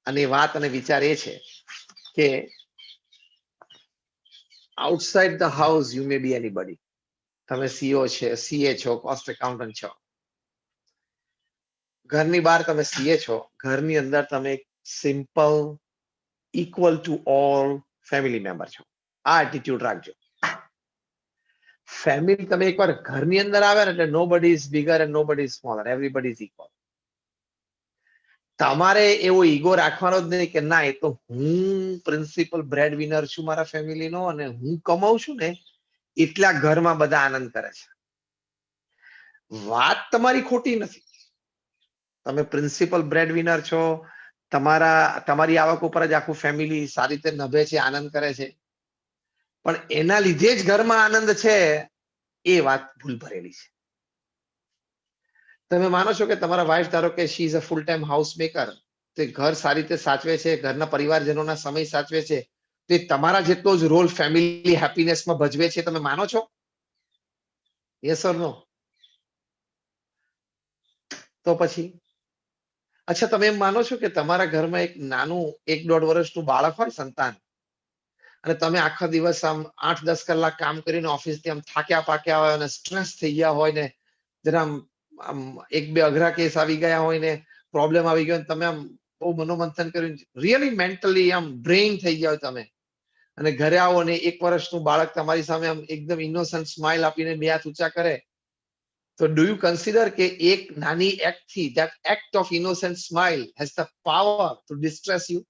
અને એ વાત અને વિચાર એ છે કે outside the house you may be anybody. તમે સીઓ છે, સીએ છો, કોસ્ટ એકાઉન્ટન્ટ છો. ઘરની બહાર તમે સીએ છો, ઘરની અંદર તમે simple equal to all family member છો. આ એટીટ્યુડ રાખજો. ફેમિલી તમે એકવાર ઘરની અંદર આવે ને એટલે nobody is bigger and nobody is smaller, everybody is equal. તમારે એવો ઈગો રાખવાનો જ નહીં કે ના એ તો હું પ્રિન્સિપલ બ્રેડ વિનર છું મારા ફેમિલીનો, અને હું કમાઉં છું ને એટલા ઘરમાં બધા આનંદ કરે છે. વાત તમારી ખોટી નથી. તમે પ્રિન્સિપલ બ્રેડ વિનર છો, તમારી આવક ઉપર જ આખું ફેમિલી સારી રીતે નભે છે, આનંદ કરે છે. પણ એના લીધે જ ઘરમાં આનંદ છે, એ વાત ભૂલ ભરેલી છે. તમે માનો છો કે તમારા વાઇફ, ધારો કે she is a full time house maker, તે ઘર સારી રીતે સાચવે છે, ઘરના પરિવારજનોના સમય સાચવે છે, તે તમારા જેટલો જ રોલ ફેમિલી હેપીનેસમાં ભજવે છે, તમે માનો છો? યસ ઓર નો? તો પછી અચ્છા, તમે એમ માનો છો કે તમારા ઘરમાં એક નાનું 1-1.5 વર્ષનું બાળક હોય, સંતાન, અને તમે આખા દિવસ આમ 8-10 કલાક કામ કરીને ઓફિસથી આમ થાક્યા પાક્યા હોય અને સ્ટ્રેસ થઈ ગયા હોય ને જરા આમ 1-2 અઘરા કેસ આવી ગયા હોય ને પ્રોબ્લેમ આવી ગયો, તમે આમ બહુ મનોમંથન કર્યું, રિયલી મેન્ટલી આમ ડ્રેઇન થઈ ગયા હોય તમે, અને ઘરે આવો ને 1 વર્ષનું બાળક તમારી સામે આમ એકદમ ઇનોસન્ટ સ્માઇલ આપીને 2 હાથ ઊંચા કરે, તો ડુ યુ કન્સિડર કે એક નાની એક્ટ થી, that act of innocent smile has the power to distress you?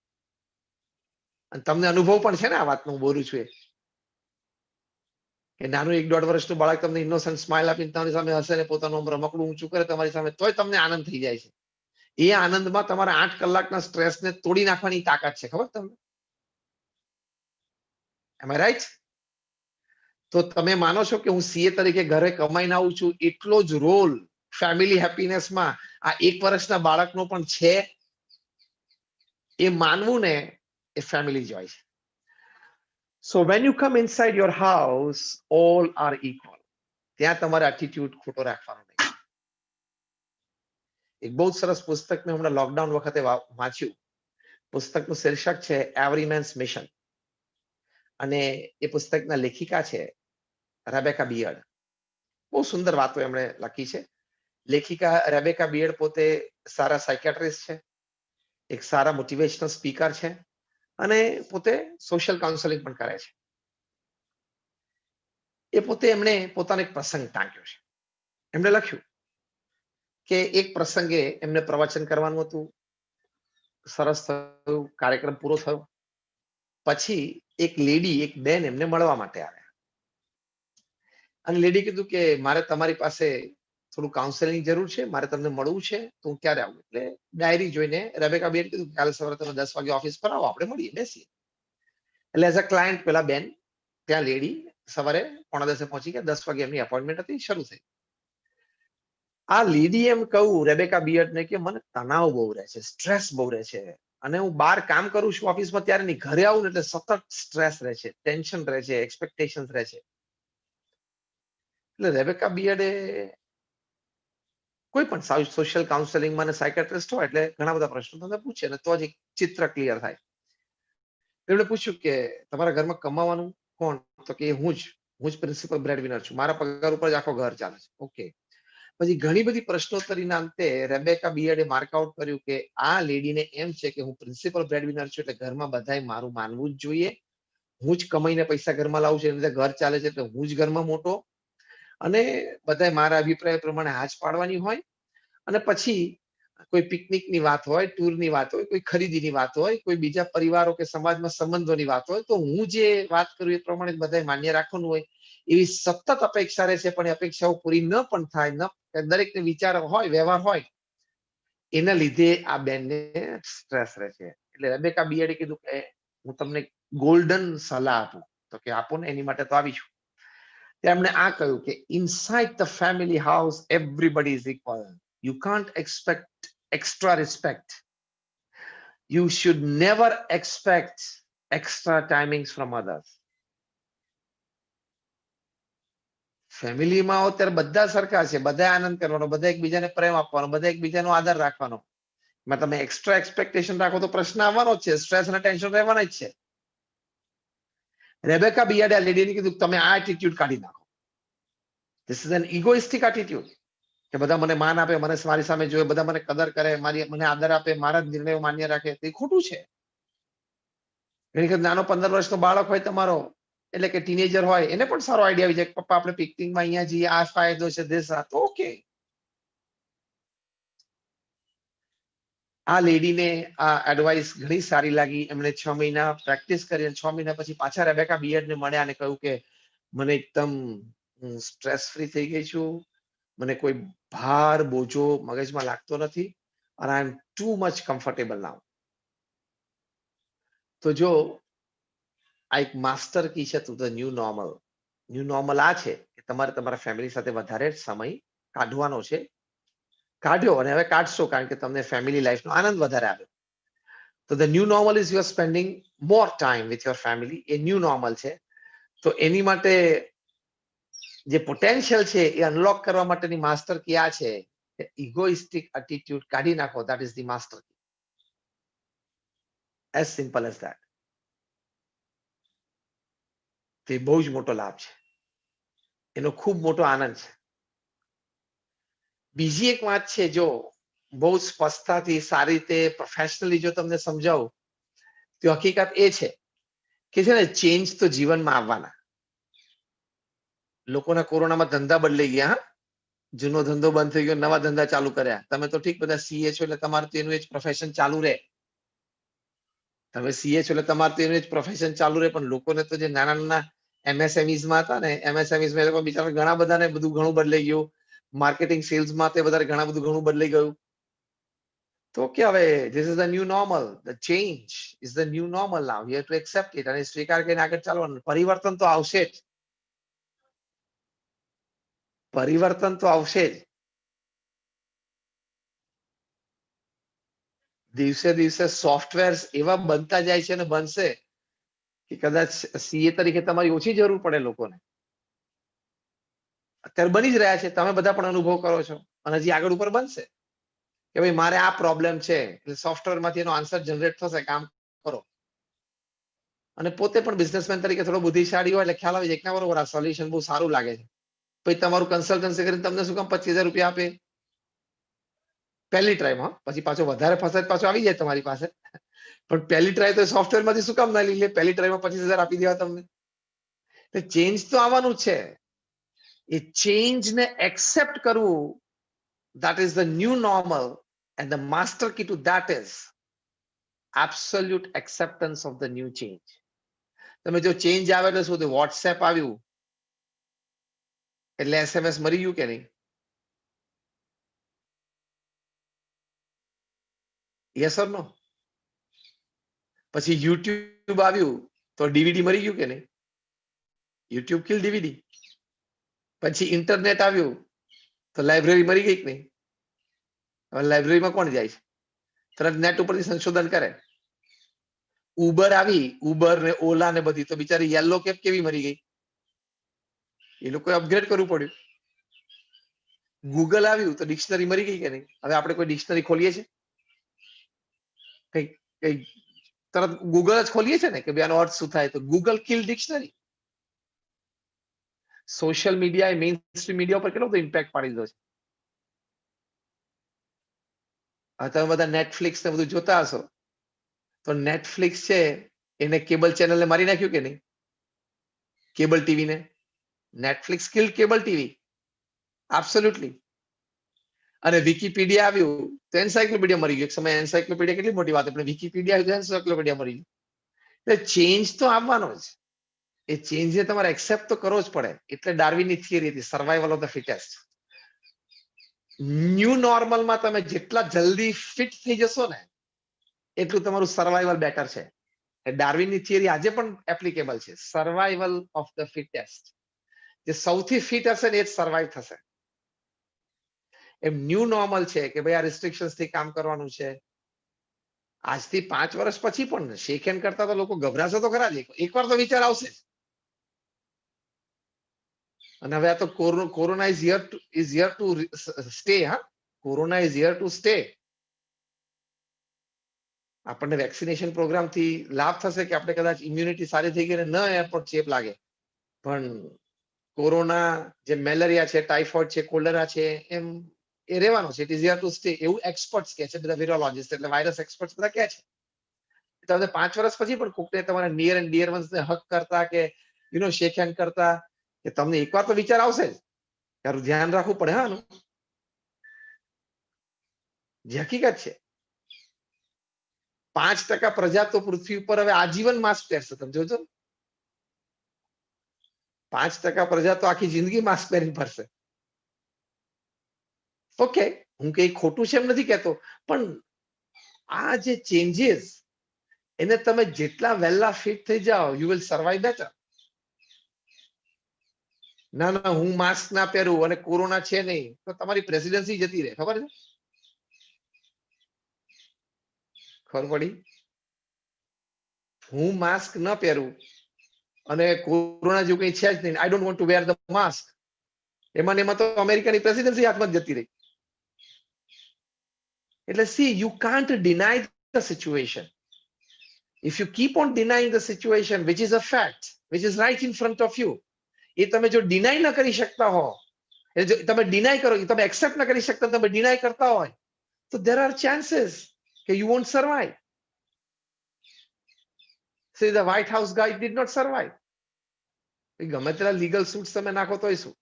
અને તમને અનુભવ પણ છે ને આ વાતનો, હું બોલું છું કે નાનું 1-1.5 વર્ષનું બાળક તમને ઇનોસન્ટ સ્માઇલ આપીને તમારી સામે હસે ને પોતાનું રમકડું ઊંચું કરે તમારી સામે, તોય તમને આનંદ થઈ જાય છે. એ આનંદમાં તમારા 8 કલાકના સ્ટ્રેસને તોડી નાખવાની તાકાત છે, ખબર તમને? એમ આઈ રાઈટ? તો તમે માનો છો કે હું સીએ તરીકે ઘરે કમાઈને આવું છું, એટલો જ રોલ ફેમિલી હેપીનેસમાં આ 1 વર્ષના બાળકનો પણ છે? એ માનવું ને એ ફેમિલી જોય છે. So when you come inside your house, all are equal. ત્યાં તમારે એટીટ્યુડ ખોટો રાખવાનો નહીં. એક બહુ સરસ પુસ્તક મેં હમણાં લોકડાઉન વખતે વાંચ્યું. પુસ્તકનું શીર્ષક છે એવરી મેન્સ મિશન, અને એ પુસ્તકના લેખિકા છે રેબેકા બિયર્ડ. બહુ સુંદર વાતો એમણે લખી છે. લેખિકા રેબેકા બિયર્ડ પોતે સારા સાયકેટ્રિસ્ટ છે, એક સારા મોટિવેશનલ સ્પીકર છે, અને પોતે સોશિયલ કાઉન્સેલિંગ પણ કરે છે. એ પોતે એમણે પોતાનો એક પ્રસંગ ટાંક્યો છે. એમણે લખ્યું કે એક પ્રસંગે એમને પ્રવચન કરવાનું હતું, સરસ થયું, કાર્યક્રમ પૂરો થયો. પછી એક લેડી, એક બેન એમને મળવા માટે આવ્યા, અને લેડી કીધું કે મારે તમારી પાસે થોડું કાઉન્સેલિંગ જરૂર છે, મારે તમને મળવું છે, તો હું ક્યારે આવું? એટલે ડાયરી જોઈને રેબેકા બેન કીધું કાલે સવારે તમે 10 વાગે ઓફિસ પર આવો, આપણે મળીએ, બેસીએ. એટલે એઝ અ ક્લાયન્ટ પેલા બેન ત્યાં લેડી સવારે 9:45 પહોંચી ગયા. 10 વાગે એમની અપોઇન્ટમેન્ટ હતી, શરૂ થઈ. આ લેડી એમ કહું રેબેકા બિયર્ડને કે મને તણાવ બહુ રહે છે, સ્ટ્રેસ બહુ રહે છે, અને હું બહાર કામ કરું છું ઓફિસમાં ત્યારે નહીં, ઘરે આવું ને એટલે સતત સ્ટ્રેસ રહે છે, ટેન્શન રહે છે, એક્સપેક્ટેશન રહે છે. એટલે રેબેકા બિયર્ડે કોઈ પણ સોશિયલ કાઉન્સેલિંગમાં અને સાયકેટ્રિસ્ટ હોય એટલે ઘણા બધા પ્રશ્નો તમને પૂછે ને તો જ એક ચિત્ર ક્લિયર થાય. એમણે પૂછ્યું કે તમારા ઘરમાં કમાવાનું કોણ? તો કે હું જ પ્રિન્સિપલ બ્રેડવિનર છું, મારા પગાર ઉપર જ આખો ઘર ચાલે છે. ઓકે. પછી ઘણી બધી પ્રશ્નોત્તરીના અંતે રેબેકા બિયર્ડે માર્કઆઉટ કર્યું કે આ લેડીને એમ છે કે હું પ્રિન્સિપલ બ્રેડવિનર છું એટલે ઘરમાં બધાય મારું માનવું જ જોઈએ, હું જ કમાઈને પૈસા ઘરમાં લાવું છું, એટલે ઘર ચાલે છે, એટલે હું જ ઘરમાં મોટો, અને બધાય મારા અભિપ્રાય પ્રમાણે હાજ પાડવાની હોય. અને પછી કોઈ પિકનિકની વાત હોય, ટૂરની વાત હોય, કોઈ ખરીદીની વાત હોય, કોઈ બીજા પરિવારો કે સમાજમાં સંબંધોની વાત હોય, તો હું જે વાત કરું એ પ્રમાણે બધાય માન્ય રાખવાનું હોય, એવી સતત અપેક્ષા રહે છે. પણ એ અપેક્ષાઓ પૂરી ન પણ થાય, દરેકને વિચાર હોય, વ્યવહાર હોય, એના લીધે આ બેનને સ્ટ્રેસ રહે છે. એટલે રેબેકા બિયર્ડે કીધું કે હું તમને ગોલ્ડન સલાહ આપું, તો કે આપો ને, એની માટે તો આવી છું. તેમણે આ કહ્યું કે inside the family house everybody is equal. You can't expect extra respect. You should never expect extra timings from others. ફેમિલીમાં આવો ત્યારે બધા સરખા છે, બધા આનંદ કરવાનો, બધા એકબીજાને પ્રેમ આપવાનો, બધા એકબીજાનો આદર રાખવાનો. એમાં તમે એક્સ્ટ્રા એક્સપેક્ટેશન રાખો તો પ્રશ્ન આવવાનો જ છે, સ્ટ્રેસ અને ટેન્શન રહેવાના જ છે. રેબેકા બિયર્ડે આ લેડીને કીધું તમે આ એટીટ્યુડ કાઢી નાખો. This is an egoistic attitude કે બધા મને માન આપે, મને મારી સામે જોવે, બધા મને કદર કરે, મને આદર આપે, મારા જ નિર્ણયો માન્ય રાખે, તે ખોટું છે. ઘણી વખત નાનો 15 વર્ષનો બાળક હોય તમારો, એટલે કે ટીનેજર હોય, એને પણ સારો આઈડિયા આવી જાય કે પપ્પા આપણે પિકનિકમાં અહીંયા જઈએ, આ ફાયદો છે, દેશ આ, તો ઓકે. આ લેડીને આ એડવાઇસ ઘણી સારી લાગી. એમણે 6 મહિના પ્રેક્ટિસ કરી, અને 6 મહિના પછી પાછા રેબેકા બિયર્ડને મળ્યા અને કહ્યું કે મને એકદમ સ્ટ્રેસ ફ્રી થઈ ગઈ છું, મને કોઈ ભાર બોજો મગજમાં લાગતો નથી, and I am too much comfortable now. તો જો આ એક માસ્ટર કી છે two the new normal. New normal આ છે કે તમારે તમારા ફેમિલી સાથે વધારે સમય કાઢવાનો છે, કાઢ્યો અને હવે કાઢશો, કારણ કે તમને ફેમિલી લાઈફનો આનંદ વધારે આવ્યો. તો the new normal is you are spending more time with your family. A new normal છે. તો એની માટે જે પોટેન્શિયલ છે એ અનલોક કરવા માટેની માસ્ટર કી આ છે ઇગોઇસ્ટિક એટીટ્યુડ કાઢી નાખો, that is the master key. As simple as that. તે બહુ જ મોટો લાભ છે, એનો ખૂબ મોટો આનંદ છે. બીજી એક વાત છે, જો બહુ સ્પષ્ટતાથી સારી રીતે પ્રોફેશનલી જો તમને સમજાવું તો હકીકત એ છે કે છે ને, ચેન્જ તો જીવનમાં આવવાના. લોકોના કોરોનામાં ધંધા બદલાઈ ગયા. હા, જૂનો ધંધો બંધ થઈ ગયો, નવા ધંધા ચાલુ કર્યા. તમે તો ઠીક બધા સીએ છો એટલે તમારું તો એનું જ પ્રોફેશન ચાલુ રહે. તમે સીએ છો એટલે તમારું તો એનું જ પ્રોફેશન ચાલુ રહે. પણ લોકોને તો જે નાના નાના એમએસએમઈઝ માં હતા ને, એમએસએમઈઝ માં એ લોકો બિચારા ઘણા બધાને બધું ઘણું બદલાઈ ગયું. માર્કેટિંગ સેલ્સમાં તે બધા ઘણું બદલાઈ ગયું. તો કે હવે this is the new normal, the change is the new normal now, you have to accept it. અને સ્વીકાર કરીને આગળ ચાલવાનું. પરિવર્તન તો આવશે જ, પરિવર્તન તો આવશે જ. દિવસે દિવસે સોફ્ટવેર એવા બનતા જાય છે અને બનશે કે કદાચ સીએ તરીકે તમારી ઓછી જરૂર પડે લોકોને. અત્યારે બની જ રહ્યા છે, તમે બધા પણ અનુભવ કરો છો. અને હજી આગળ ઉપર બનશે કે ભાઈ મારે આ પ્રોબ્લેમ છે, એટલે સોફ્ટવેર માંથી એનો આન્સર જનરેટ થશે, કામ કરો. અને પોતે પણ બિઝનેસમેન તરીકે થોડો બુદ્ધિશાળી હોય એટલે ખ્યાલ આવે છે કે ના બરોબર, આ સોલ્યુશન બહુ સારું લાગે છે. પછી તમારું કન્સલ્ટન્સી કરીને તમને શું કામ 25,000 રૂપિયા આપે પહેલી ટ્રાયમાં? પછી પાછો વધારે ફસાય પાછો આવી જાય તમારી પાસે. પણ પહેલી ટ્રાય તો સોફ્ટવેર માંથી શું કામ ના લઈ લે? પહેલી ટ્રાયમાં 25,000 આપી દેવા તમને. એટલે ચેન્જ તો આવવાનું છે. એ ચેન્જ ને એક્સેપ્ટ કરવું, that is the new normal, and the master key to that is absolute acceptance of the new change. તમે જો ચેન્જ આવે એટલે શું? વોટ્સએપ આવ્યું એટલે એસએમએસ મરી ગયું કે નહીં? યસ ઓર નો? પછી યુટ્યુબ આવ્યું તો ડીવીડી મરી ગયું કે નહીં? YouTube kill DVD. પછી ઇન્ટરનેટ આવ્યું તો લાઇબ્રેરી મરી ગઈ કે નહીં? હવે લાઇબ્રેરીમાં કોણ જાય છે? તરત નેટ ઉપરથી સંશોધન કરે. ઉબર આવી, ઉબર ને ઓલા ને બધી, તો બિચારી યેલો કેબ કેવી મરી ગઈ? એ લોકોએ અપગ્રેડ કરવું પડ્યું. ગૂગલ આવ્યું તો ડિક્શનરી મરી ગઈ કે નહીં? હવે આપણે કોઈ ડિક્શનરી ખોલીએ છીએ? કઈ તરત ગૂગલ જ ખોલીએ છીએ ને કે ભાઈ આનો અર્થ શું થાય? તો Google kill dictionary. Social media એ મેઇન સ્ટ્રીમ મીડિયા ઉપર કેટલો બધો ઇમ્પેક્ટ પાડી દીધો છે. હવે તમે બધા નેટફ્લિક્સ ને બધું જોતા હશો, તો નેટફ્લિક્સ છે એને કેબલ ચેનલને મારી નાખ્યું કે નહીં? કેબલ ટીવી ને. Netflix kill cable TV, absolutely. અને વિકીપીડિયા આવ્યું તો એન્સાઇક્લોપીડિયા મરી ગયું. એક સમય એન્સાઇક્લોપીડિયા કેટલી મોટી વાત, પણ વિકીપીડિયા આવ્યું તો એન્સાઇક્લોપીડિયા મરી ગયું. એટલે ચેન્જ તો આવવાનો જ. એ ચેન્જને તમારે એક્સેપ્ટ તો કરવો જ પડે. એટલે ડાર્વિનની થિયરી હતી, survival of the fittest. New નોર્મલમાં તમે જેટલા જલ્દી ફિટ થઈ જશો ને, એટલું તમારું સર્વાઇવલ બેટર છે. ડાર્વિનની થિયરી આજે પણ એપ્લિકેબલ છે. Survival of the fittest. જે સૌથી ફિટ હશે ને એ જ સર્વાઈવ થશે. એમ ન્યુ નોર્મલ છે કે ભાઈ આ રિસ્ટ્રિક્શન્સ થી કામ કરવાનું છે. આજથી 5 વર્ષ પછી પણ શેક હેન્ડ કરતા તો લોકો ગભરાશે તો ખરા જ. એકવાર તો વિચાર આવશે. અને હવે આ તો corona is here to stay. હા, corona is here to stay. આપણને વેક્સિનેશન પ્રોગ્રામ થી લાભ થશે કે આપણે કદાચ ઇમ્યુનિટી સારી થઈ ગઈ ન એ પણ ચેપ લાગે. પણ કોરોના જે મેલેરિયા છે, ટાઇફોઇડ છે, કોલેરા છે, એમ એ રહેવાનો છે. It is here to stay એવું એક્સપર્ટ્સ કહે છે, બધા વિરોલોજિસ્ટ એટલે વાયરસ એક્સપર્ટ્સ બધા કહે છે. તમને 5 વર્ષ પછી પણ કોકને તમારા નિયર એન્ડ ડિયર વન્સ ને હક કરતા કે શેક હેન્ડ કરતા કે તમને એકવાર તો વિચાર આવશે જ. તારું ધ્યાન રાખવું પડે. હા, જે હકીકત છે 5% પ્રજા તો પૃથ્વી ઉપર હવે આજીવન માસ્ક પહેરશે. તમે જોજો, 5% પ્રજા તો આખી જિંદગી માસ્ક પહેરીને ફરશે. ઓકે, હું કઈ ખોટું છે એમ નથી કહેતો, પણ આ જે ચેન્જીસ એને તમે જેટલા વહેલા ફિટ થઈ જાઓ, યુ વિલ સર્વાઈવ બેટર. ના, હું માસ્ક ના પહેરું અને કોરોના છે નહીં તો તમારી પ્રેસિડેન્સી જતી રહે. ખબર છે? ખબર પડી? હું માસ્ક ન પહેરું અને કોરોના જેવું કઈ છે જ નહીં, I don't want to wear the mask, એમાં તો અમેરિકાની પ્રેસિડેન્સી હાથમાં જતી રહી. એટલે see, you can't deny the situation. If you keep on denying the situation, which is a fact, which is right in front of you, એ તમે જો deny ન કરી શકતા હો, એટલે જો તમે ડિનાય કરો, તમે એક્સેપ્ટ ન કરી શકતા, તમે ડિનાય કરતા હોય, તો there are chances કે you won't survive. See, the White House guy did not survive. ગમે તેટલા લીગલ સૂટ્સ તમે નાખો તોય શું?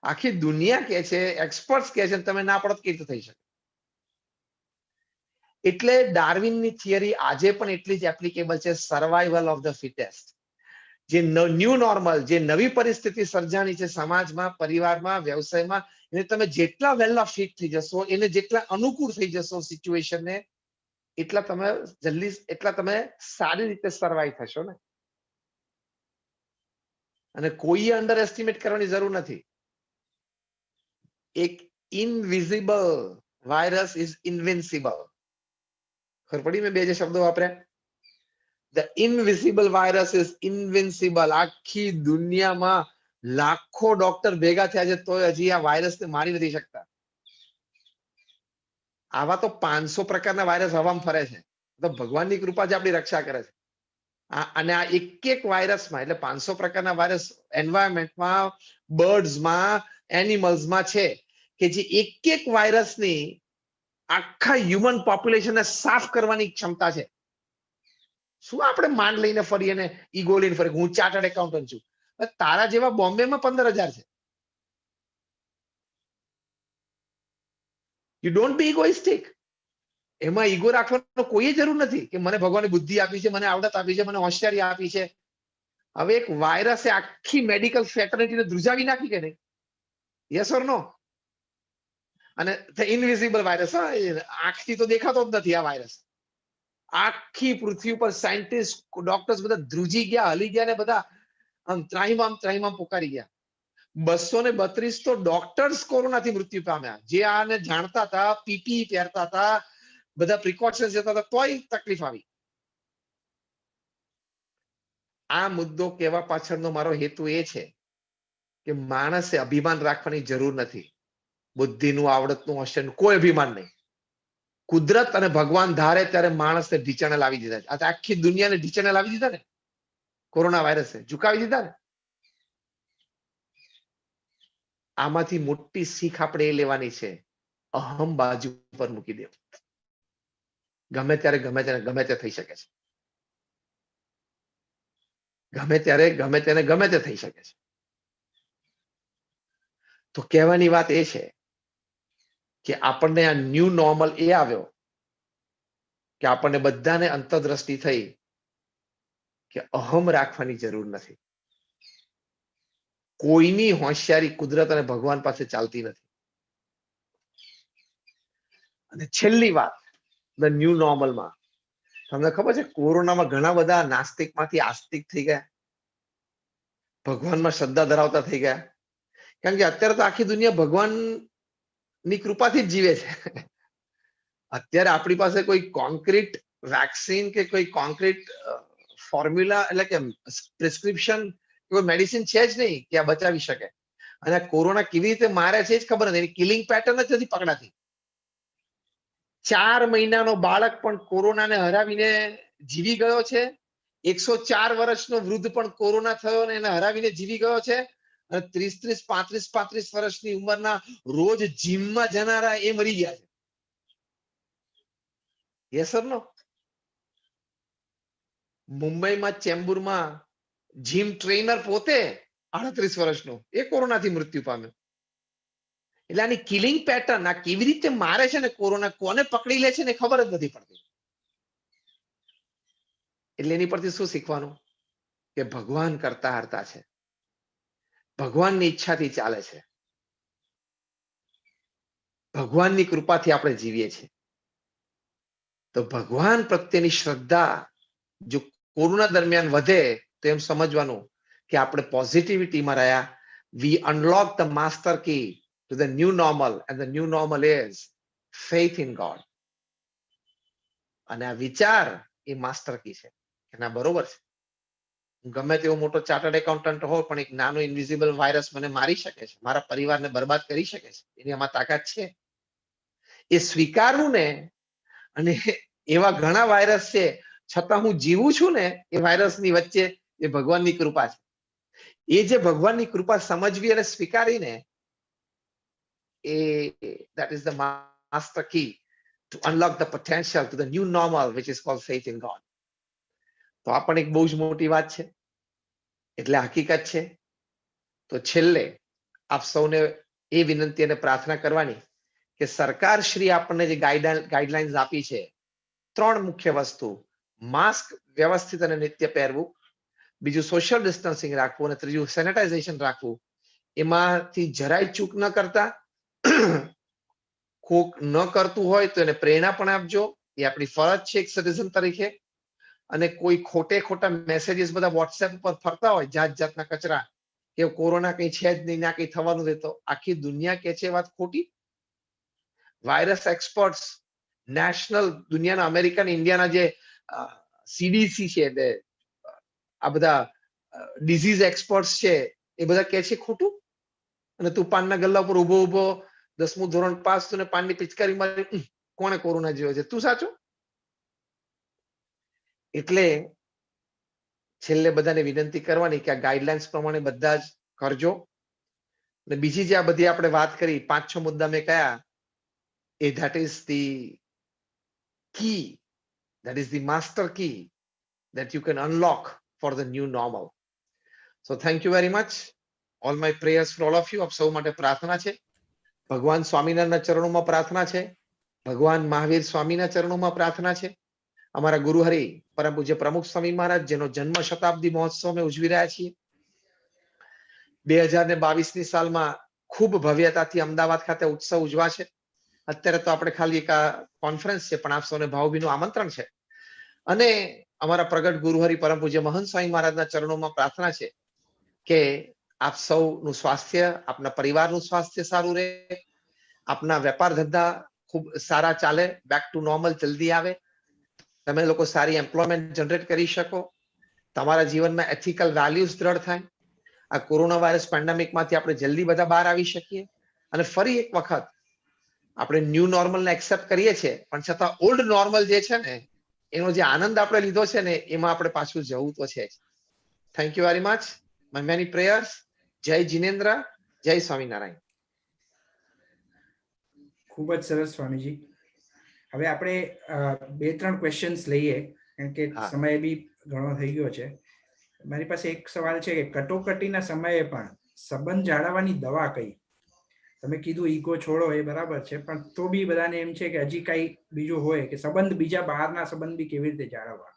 આખી દુનિયા કે છે, એક્સપર્ટ્સ કે છે, તમે ના પડો તો કેવી રીતે થઈ શકે? એટલે ડાર્વિનની થિયરી આજે પણ એટલી જ એપ્લિકેબલ છે, સર્વાઈવલ ઓફ ધ ફિટેસ્ટ. જે ન્યૂ નોર્મલ, જે નવી પરિસ્થિતિ સર્જાણી છે સમાજમાં, પરિવારમાં, વ્યવસાયમાં, એને તમે જેટલા વહેલા ફિટ થઈ જશો, એને જેટલા અનુકૂળ થઈ જશો સિચ્યુએશનને, એટલા તમે જલ્દી, એટલા તમે સારી રીતે સર્વાઈવ થશો ને. અને કોઈએ અંડર એસ્ટિમેટ કરવાની જરૂર નથી. એક ઇનવિઝિબલ વાયરસ ઇઝ ઇન્વિન્સિબલ. ખબર પડી મેં બે જે શબ્દો વાપર્યા? The invisible virus is invincible. આખી દુનિયામાં લાખો ડોક્ટર ભેગા થયા છે તો હજી આ વાયરસને મારી નથી શકતા. આવા તો 500 પ્રકારના વાયરસ હવામાં ફરે છે. તો ભગવાનની કૃપા જે આપણી રક્ષા કરે છે. અને આ એક વાયરસમાં, એટલે 500 પ્રકારના વાયરસ એન્વાયરમેન્ટમાં, બર્ડ્સમાં, એનિમલ્સમાં છે કે જે એક વાયરસની આખા હ્યુમન પોપ્યુલેશનને સાફ કરવાની ક્ષમતા છે. શું આપણે માંડ લઈને ફરીએ ને ઈગો લઈને ફરીએ, હું ચાર્ટર્ડ એકાઉન્ટન્ટ છું, તારા જેવા બોમ્બેમાં 15,000 છે. You don't be egoistic. એમાં ઈગો રાખવાનો કોઈ જરૂર નથી કે મને ભગવાને બુદ્ધિ આપી છે, મને આવડત આપી છે, મને હોશિયારી આપી છે. હવે એક વાયરસે આખી મેડિકલ ફેટર્નિટીને ધ્રુજાવી નાખી કે નહીં? યસ ઓર નો? અને ઇનવિઝિબલ વાયરસ, આંખથી તો દેખાતો જ નથી આ વાયરસ. આખી પૃથ્વી ઉપર સાયન્ટિસ્ટ, ડોક્ટર્સ બધા ધ્રુજી ગયા, હલી ગયા ને બધા આમ ત્રાહિમામ પુકારી ગયા. 232 તો ડોક્ટર્સ કોરોનાથી મૃત્યુ પામ્યા, જે આને જાણતા હતા, પીપી પહેરતા હતા, બધા પ્રિકોશન્સ લેતા હતા, તોય તકલીફ આવી. આ મુદ્દો કહેવા પાછળનો મારો હેતુ એ છે કે માણસે અભિમાન રાખવાની જરૂર નથી. બુદ્ધિનું, આવડતનું, હોશિયારનું કોઈ અભિમાન નહીં. કુદરત અને ભગવાન ધારે ત્યારે માણસને ઢીચણે લાવી દીધા છે. આ આખી દુનિયાને ઢીચણે લાવી દીધા ને કોરોના વાયરસે, ઝુકાવી દીધા ને. આમાંથી મોટી શીખ આપણે એ લેવાની છે, અહમ બાજુ પર મૂકી દેવું. ગમે ત્યારે ગમે તે થઈ શકે છે. ગમે ત્યારે ગમે તે થઈ શકે છે. તો કહેવાની વાત એ છે કે આપણને આ ન્યૂ નોર્મલ એ આવ્યો કે આપણને બધાને અંતરદ્રષ્ટિ થઈ કે અહમ રાખવાની જરૂર નથી. કોઈની હોશિયારી કુદરત અને ભગવાન પાસે ચાલતી નથી. અને છેલ્લી વાત, ધ ન્યૂ નોર્મલમાં તમને ખબર છે, કોરોનામાં ઘણા બધા નાસ્તિકમાંથી આસ્તિક થઈ ગયા, ભગવાનમાં શ્રદ્ધા ધરાવતા થઈ ગયા. કારણ કે અત્યારે તો આખી દુનિયા ભગવાનની કૃપાથી જ જીવે છે. અત્યારે આપણી પાસે કોઈ કોન્ક્રીટ વેક્સિન કે કોઈ કોન્ક્રીટ ફોર્મ્યુલા, એટલે કે પ્રિસ્ક્રિપ્શન, કોઈ મેડિસિન છે જ નહીં કે આ બચાવી શકે. અને કોરોના કેવી રીતે મારે છે જ ખબર નથી, એની કિલિંગ પેટર્ન જ નથી પકડાતી. 4 મહિનાનો બાળક પણ કોરોનાને હરાવીને જીવી ગયો છે. 104 વર્ષનો વૃદ્ધ પણ કોરોના થયો અને એને હરાવીને જીવી ગયો છે. અને 30, 35 વર્ષની ઉંમરના રોજ જીમમાં જનારા એ મરી ગયા છે. યસ ઓર નો? મુંબઈમાં ચેમ્બુરમાં જીમ ટ્રેનર પોતે 38 વર્ષનો, એ કોરોનાથી મૃત્યુ પામ્યો. એટલે આની કિલિંગ પેટર્ન, આ કેવી રીતે મારે છે ને કોરોના, કોને પકડી લે છે ને ખબર જ નથી પડતી. એટલે એની પરથી શું શીખવાનું કે ભગવાન કરતા હરતા છે, ભગવાનની ઈચ્છાથી ચાલે છે, ભગવાનની કૃપાથી આપણે જીવીએ છીએ. તો ભગવાન પ્રત્યેની શ્રદ્ધા જો કોરોના દરમિયાન વધે તો એમ સમજવાનું કે આપણે પોઝિટિવિટીમાં રહ્યા. We unlock the master key to the new normal, and the new normal is faith in God. અને આ વિચાર એ માસ્ટર કી છે. એના બરોબર છે, ગમે તેવો મોટો ચાર્ટર્ડ એકાઉન્ટન્ટ હોય પણ એક નાનો ઇન્વિઝિબલ વાયરસ મને મારી શકે છે, મારા પરિવારને બરબાદ કરી શકે છે, એની આમાં તાકાત છે. એ સ્વીકારવું ને, અને એવા ઘણા વાયરસ છે છતાં હું જીવું છું ને, એ વાયરસની વચ્ચે એ ભગવાનની કૃપા છે. એ જે ભગવાનની કૃપા સમજવી અને સ્વીકારીને, એ that is the master key to unlock the potential to the new normal which is called faith in God. તો આ પણ એક બહુ જ મોટી વાત છે, એટલે હકીકત છે. તો છેલ્લે આપ સૌને એ વિનંતી અને પ્રાર્થના કરવાની કે સરકાર શ્રી આપણને જે ગાઈડલાઇન્સ આપી છે, 3 મુખ્ય વસ્તુ: માસ્ક વ્યવસ્થિત અને નિત્ય પહેરવું, બીજું સોશિયલ ડિસ્ટન્સિંગ રાખવું, અને ત્રીજું સેનેટાઇઝેશન રાખવું. એમાંથી જરાય ચૂક ન કરતા. કોક ન કરતું હોય તો એને પ્રેરણા પણ આપજો, એ આપણી ફરજ છે એક સિટીઝન તરીકે. અને કોઈ ખોટા મેસેજીસ બધા વોટ્સએપ પર ફરતા હોય, જાતના કચરા, કે કોરોના કઈ છે જ નહીં, ના કઈ થવાનું નથી, તો આખી દુનિયા કે છે વાત ખોટી. વાયરસ એક્સપર્ટ્સ, નેશનલ દુનિયાના, અમેરિકન, ઇન્ડિયાના જે CDC છે, એટલે આ બધા ડિઝીઝ એક્સપર્ટ્સ છે, એ બધા કે છે ખોટું. અને તું પાનના ગલ્લા ઉપર ઉભો 10મું ધોરણ પાસ, તું પાનની પિચકારી મારી, કોણે કોરોના જેવો છે, તું સાચો? એટલે છેલ્લે બધાને વિનંતી કરવાની કે આ ગાઈડલાઇન્સ પ્રમાણે બધા જ કરજો. અને બીજી જે આ બધી આપણે વાત કરી, 5-6 મુદ્દા મેં કયા, એ that is the key, that is the master key that you can unlock for the new normal. So thank you very much. All my prayers for all of you. આપ સૌ માટે પ્રાર્થના છે. ભગવાન સ્વામિનારાયણના ચરણોમાં પ્રાર્થના છે. ભગવાન મહાવીર સ્વામીના ચરણોમાં પ્રાર્થના છે. અમારા ગુરુહરિ પરમ પૂજ્ય પ્રમુખ સ્વામી મહારાજ, જેનો જન્મ શતાબ્દી મહોત્સવ અમે ઉજવી રહ્યા છીએ, 2022ની સાલમાં ખૂબ ભવ્યતાથી અમદાવાદ ખાતે ઉત્સવ ઉજવાશે. અત્યારે તો આપણે ખાલી એક કોન્ફરન્સ છે, પણ આપ સૌને ભાવભીનું આમંત્રણ છે. અને અમારા પ્રગટ ગુરુહરિ પરમ પૂજ્ય મહંત સ્વામી મહારાજના ચરણોમાં પ્રાર્થના છે કે આપ સૌનું સ્વાસ્થ્ય, આપના પરિવારનું સ્વાસ્થ્ય સારું રહે, આપના વેપાર ધંધા ખૂબ સારા ચાલે, બેક ટુ નોર્મલ જલ્દી આવે, તમે લોકો સારી એમ્પ્લોયમેન્ટ જનરેટ કરી શકો, તમારા જીવનમાં એથિકલ વેલ્યુઝ દ્રઢ થાય, આ કોરોના વાયરસ પેન્ડેમિકમાંથી આપણે જલ્દી બધા બહાર આવી શકીએ, અને ફરી એક વખત આપણે ન્યૂ નોર્મલને એક્સેપ્ટ કરીએ છીએ, પણ છતાં ઓલ્ડ નોર્મલ જે છે ને, એનો જે આનંદ આપણે લીધો છે ને, એમાં આપણે પાછું જવું તો છે જ. Thank you very much. My many prayers. જય જિનેન્દ્ર, જય સ્વામિનારાયણ. ખૂબ જ સરસ સ્વામીજી. હવે આપણે 2-3 ક્વેશ્ચન્સ લઈએ, કારણ કે સમય બી ઘણો થઈ ગયો છે. મારી પાસે એક સવાલ છે કે કટોકટીના સમયે પણ સંબંધ જાળવવાની દવા કઈ? તમે કીધું ઈગો છોડો, એ બરાબર છે, પણ તો બી બધાને એમ છે કે હજી કઈ બીજું હોય, કે સંબંધ, બીજા બહારના સંબંધ બી કેવી રીતે જાળવવા?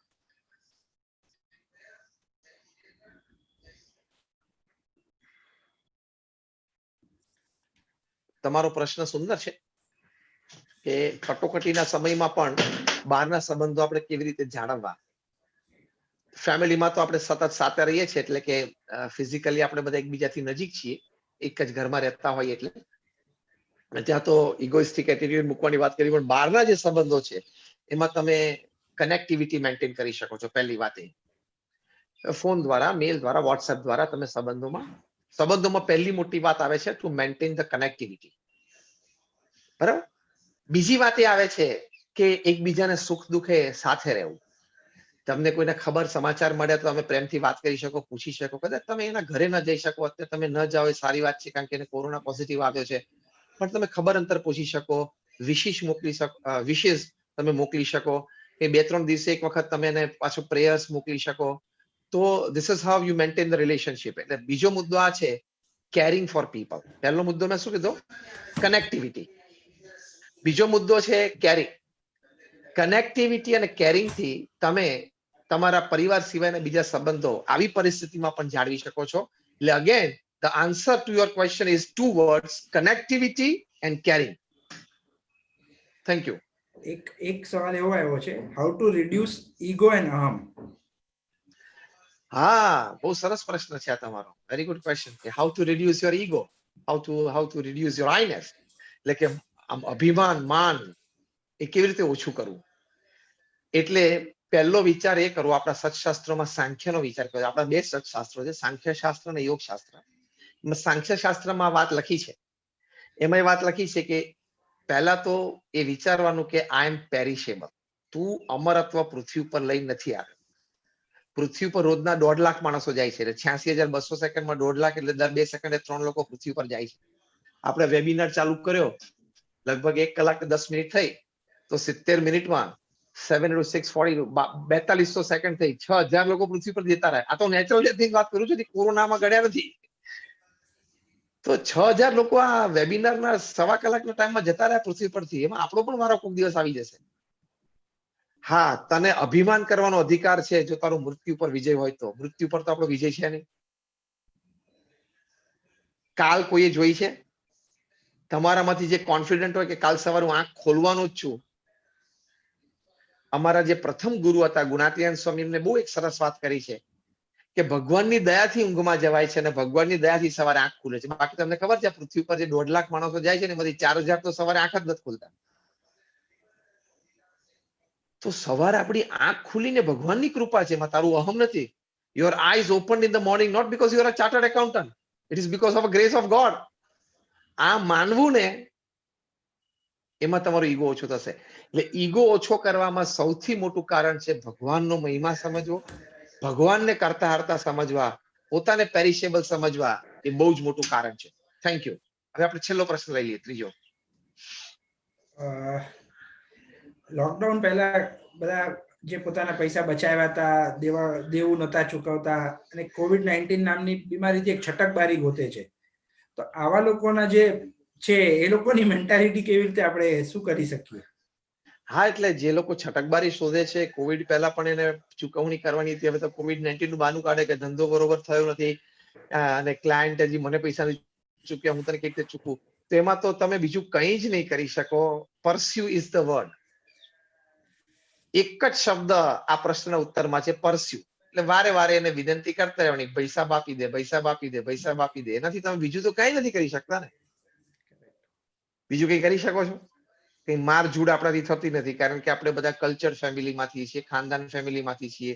તમારો પ્રશ્ન સુંદર છે કે કટોકટીના સમયમાં પણ બહારના સંબંધો આપણે કેવી રીતે જાળવવા. ફેમિલીમાં તો આપણે સતત સાથે રહીએ છીએ, એટલે કે ફિઝિકલી આપણે બધા એકબીજાથી નજીક છીએ, એક જ ઘરમાં રહેતા હોય, એટલે ત્યાં તો ઇગોઇસ્ટિક એટીટ્યુડ મૂકવાની વાત કરી. પણ બહારના જે સંબંધો છે એમાં તમે કનેક્ટિવિટી મેન્ટેન કરી શકો છો. પહેલી વાત, એ ફોન દ્વારા, મેલ દ્વારા, વોટ્સએપ દ્વારા તમે સંબંધોમાં પહેલી મોટી વાત આવે છે ટુ મેન્ટેન ધ કનેક્ટિવિટી. બરાબર. બીજી વાત એ આવે છે કે એકબીજાને સુખ દુઃખે સાથે રહેવું. તમને કોઈને ખબર, સમાચાર મળ્યા તો તમે પ્રેમથી વાત કરી શકો, પૂછી શકો. કદાચ તમે એના ઘરે ન જઈ શકો, અત્યારે તમે ન જાઓ એ સારી વાત છે, કારણ કે એને કોરોના પોઝિટિવ આવ્યો છે, પણ તમે ખબર અંતર પૂછી શકો, વિશેષ તમે મોકલી શકો, કે 2-3 દિવસે એક વખત તમે એને પાછો પ્રેયર્સ મોકલી શકો. તો this is how you maintain the relationship. એટલે બીજો મુદ્દો આ છે, કેરિંગ ફોર પીપલ. પહેલો મુદ્દો મેં શું કીધો? કનેક્ટિવિટી. બીજો મુદ્દો છે કેરિંગ. કનેક્ટિવિટી અને કેરિંગ થી તમે તમારા પરિવાર સિવાયના બીજા સંબંધો આવી પરિસ્થિતિમાં પણ જાળવી શકો છો. એટલે again the answer to your question is 2 words: connectivity and caring. Thank you. એક સવાલ એવો આવ્યો છે, how to reduce ego and અહમ? હા, બહુ સરસ પ્રશ્ન છે આ તમારો. Very good question. કે how to reduce your ego, how to reduce your I ness, એટલે કે આમ અભિમાન, માન, એ કેવી રીતે ઓછું કરવું. એટલે પહેલો વિચાર એ કરો, આપણા સત્શાસ્ત્રોમાં સાંખ્યનો વિચાર કરો. આપણા 2 સત્શાસ્ત્રો છે, સાંખ્ય શાસ્ત્ર અને યોગ શાસ્ત્ર. સાંખ્ય શાસ્ત્રમાં વાત લખી છે, એમાં વાત લખી છે કે પહેલા તો એ વિચારવાનું કે આઈ એમ પેરિશેબલ. તું અમરત્વ પૃથ્વી ઉપર લઈ નથી આવ્યો. પૃથ્વી પર રોજના 1.5 લાખ માણસો જાય છે, એટલે 86,200 સેકન્ડમાં 1.5 લાખ, એટલે દર 2 સેકન્ડે 3 લોકો પૃથ્વી પર જાય છે. આપણે વેબિનાર ચાલુ કર્યો, લગભગ 1 કલાક ને 10 મિનિટ થઈ, તો 70 મિનિટમાં 7 into 6 40 4200 સેકન્ડ થઈ, 6,000 લોકો પૃથ્વી પર જતા રહ્યા. આ તો નેચરલ ડેથની વાત કરું છું, કોરોનામાં ગણ્યા નથી. તો 6,000 લોકો આ વેબિનારના 1.25 કલાકના ટાઈમમાં જતા રહ્યા પૃથ્વી પરથી. એમાં આપણો પણ વારો કોઈક દિવસ આવી જશે. હા, તને અભિમાન કરવાનો અધિકાર છે જો તારો મૃત્યુ પર વિજય હોય તો. મૃત્યુ પર તો આપણો વિજય છે નહીં. કાલ કોઈએ જોઈ છે? તમારામાંથી જે કોન્ફિડન્ટ હોય કે કાલ સવારે હું આંખ ખોલવાનો જ છું. અમારા જે પ્રથમ ગુરુ હતા ગુણાતીયન સ્વામી, એમને બહુ એક સરસ વાત કરી છે કે ભગવાનની દયાથી ઊંઘમાં જવાય છે અને ભગવાનની દયાથી સવારે આંખ ખુલે છે. બાકી તમને ખબર છે પૃથ્વી પર જે 1.5 લાખ માણસો જાય છે ને એમાંથી 4,000 તો સવારે આંખ જ નથી ખોલતા. તો સવારે આપણી આંખ ખુલીને ભગવાનની કૃપા છે, એમાં તારું અહમ નથી. Your eyes open in the morning not because you are a chartered accountant, it is because of grace of God. આ માનવું ને, એમાં તમારો ઈગો ઓછો થશે. એટલે ઈગો ઓછો કરવામાં સૌથી મોટું કારણ છે ભગવાનનો મહિમા સમજવો, ભગવાનને કરતા હરતા સમજવા, પોતાને પેરિશેબલ સમજવા. એ બહુ જ મોટું કારણ છે. Thank you. હવે આપણે છેલ્લો પ્રશ્ન લઈ લઈએ, ત્રીજો. લોકડાઉન પહેલા બધા જે પોતાના પૈસા બચાવ્યા હતા, દેવું નતા ચૂકવતા અને COVID-19 નામની બીમારીથી એક છટકબારી ગોતે છે, તો આવા લોકોના જે છે એ લોકોની મેન્ટાલિટી કેવી રીતે આપણે શું કરી શકીએ? હા, એટલે જે લોકો છટકબારી શોધે છે, કોવિડ પહેલા પણ એને ચૂકવણી કરવાની હતી, હવે તો COVID-19 નું બહાનું કાઢે કે ધંધો બરોબર થયો નથી અને ક્લાયન્ટ હજી મને પૈસા નથી ચૂક્યા, હું તને કેવી રીતે ચૂકવું. તો એમાં તો તમે બીજું કંઈ જ નહીં કરી શકો. Pursue is the word. એક જ શબ્દ આ પ્રશ્નના ઉત્તરમાં છે, પરસ્યુ. એટલે વારે વારે એને વિનંતી કરતા રહેવાની, પૈસા આપી દે, પૈસા આપી દે, પૈસા આપી દે. એનાથી તમે બીજું તો કઈ નથી કરી શકતા ને. બીજું કઈ કરી શકો છો? કઈ માર ઝૂડ આપણાથી થતી નથી, કારણ કે આપણે બધા કલ્ચર ફેમિલીમાંથી છીએ, ખાનદાન ફેમિલીમાંથી છીએ.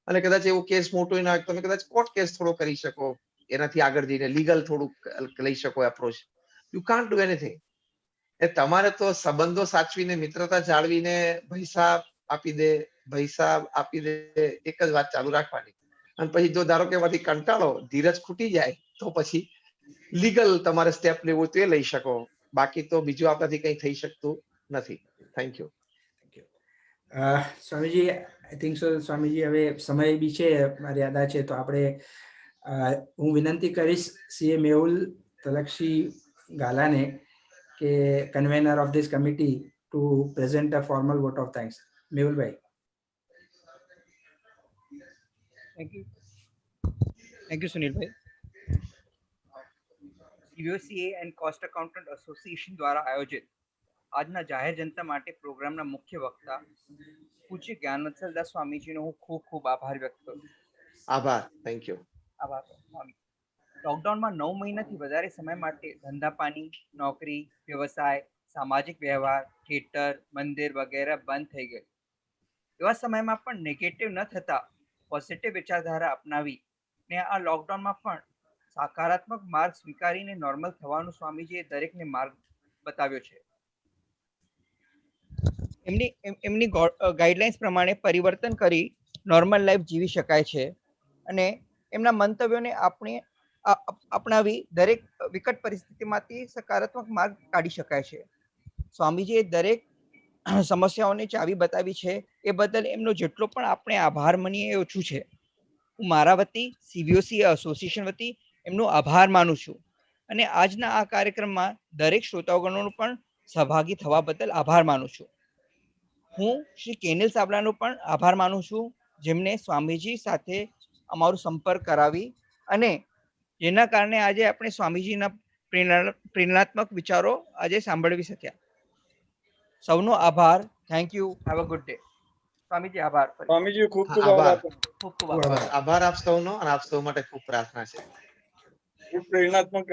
અને કદાચ એવો કેસ મોટો ના હોય, તમે કદાચ કોર્ટ કેસ થોડો કરી શકો, એનાથી આગળ જઈને લીગલ થોડુંક લઈ શકો approach. You can't do anything. એ તમારે તો સંબંધો સાચવીને, મિત્રતા જાળવીને પૈસા આપી દે, પૈસા આપી દે, એક જ વાત ચાલુ રાખવાની. અને પછી જો ધારો કે એમાંથી કંટાળો, ધીરજ ખૂટી જાય, તો પછી લીગલ તમારે સ્ટેપ લેવું તો એ લઈ શકો. બાકી તો બીજું આપણાથી કંઈ થઈ શકતું નથી. Thank you. Swamiji, I think so Swamiji, હવે સમય બી છે, મર્યાદા છે, તો આપણે હું વિનંતી કરીશ CA મેહુલ તલક્ષી ગાલાને કે convener of this committee to present a formal vote of thanks. Mehulbhai. Thank you, Sunil bhai. COCA and cost accountant association દ્વારા આયોજિત આજના જાહેર જનતા માટે પ્રોગ્રામના મુખ્ય વક્તા પૂજ્ય જ્ઞાનવત્સલદાસ સ્વામીજીનો હું ખૂબ ખૂબ આભાર વ્યક્ત કરું છું. આભાર. Thank you. આભાર સ્વામી. લોકડાઉનમાં 9 મહિનાથી વધારે સમય માટે ધંધા પાણી, નોકરી, વ્યવસાય, સામાજિક વ્યવહાર, થિયેટર, મંદિર વગેરે બંધ થઈ ગયું. એવા સમયમાં પણ નેગેટિવ ન થતા પોઝિટિવ વિચારધારા અપનાવી ને આ લોકડાઉનમાં પણ સકારાત્મક માર્ગ સ્વીકારીને નોર્મલ થવાનું સ્વામીજીએ દરેકને માર્ગ બતાવ્યો છે. એમની ગાઈડલાઇન્સ પ્રમાણે પરિવર્તન કરી નોર્મલ લાઈફ જીવી શકાય છે અને એમના મંતવ્યોને આપણે અપનાવી દરેક વિકટ પરિસ્થિતિમાંથી સકારાત્મક માર્ગ કાઢી શકાય છે. સ્વામીજીએ દરેક સમસ્યાઓની ચાવી બતાવી છે, એ બદલ એમનો જેટલો પણ આપણે આભાર માનીએ એ ઓછું છે. હું મારા વતી CVOCA એસોસિએશન વતી એમનો આભાર માનું છું અને આજના આ કાર્યક્રમમાં દરેક શ્રોતાગણોનો પણ સહભાગી થવા બદલ આભાર માનું છું. હું શ્રી કેનિલ સાબલાનો પણ આભાર માનું છું, જેમને સ્વામીજી સાથે અમારો સંપર્ક કરાવી અને જેના કારણે આજે આપણે સ્વામીજીના પ્રેરણાત્મક વિચારો આજે સાંભળવી શક્યા. સૌનો આભાર. Thank you. Have a good day. Swamiji આભાર. સ્વામીજી ખૂબ ખૂબ આભાર. આભાર. ખૂબ ખૂબ આભાર. આભાર આપ સૌનો, અને આપ સૌ માટે ખૂબ પ્રાર્થના છે. ખૂબ પ્રેરણાત્મક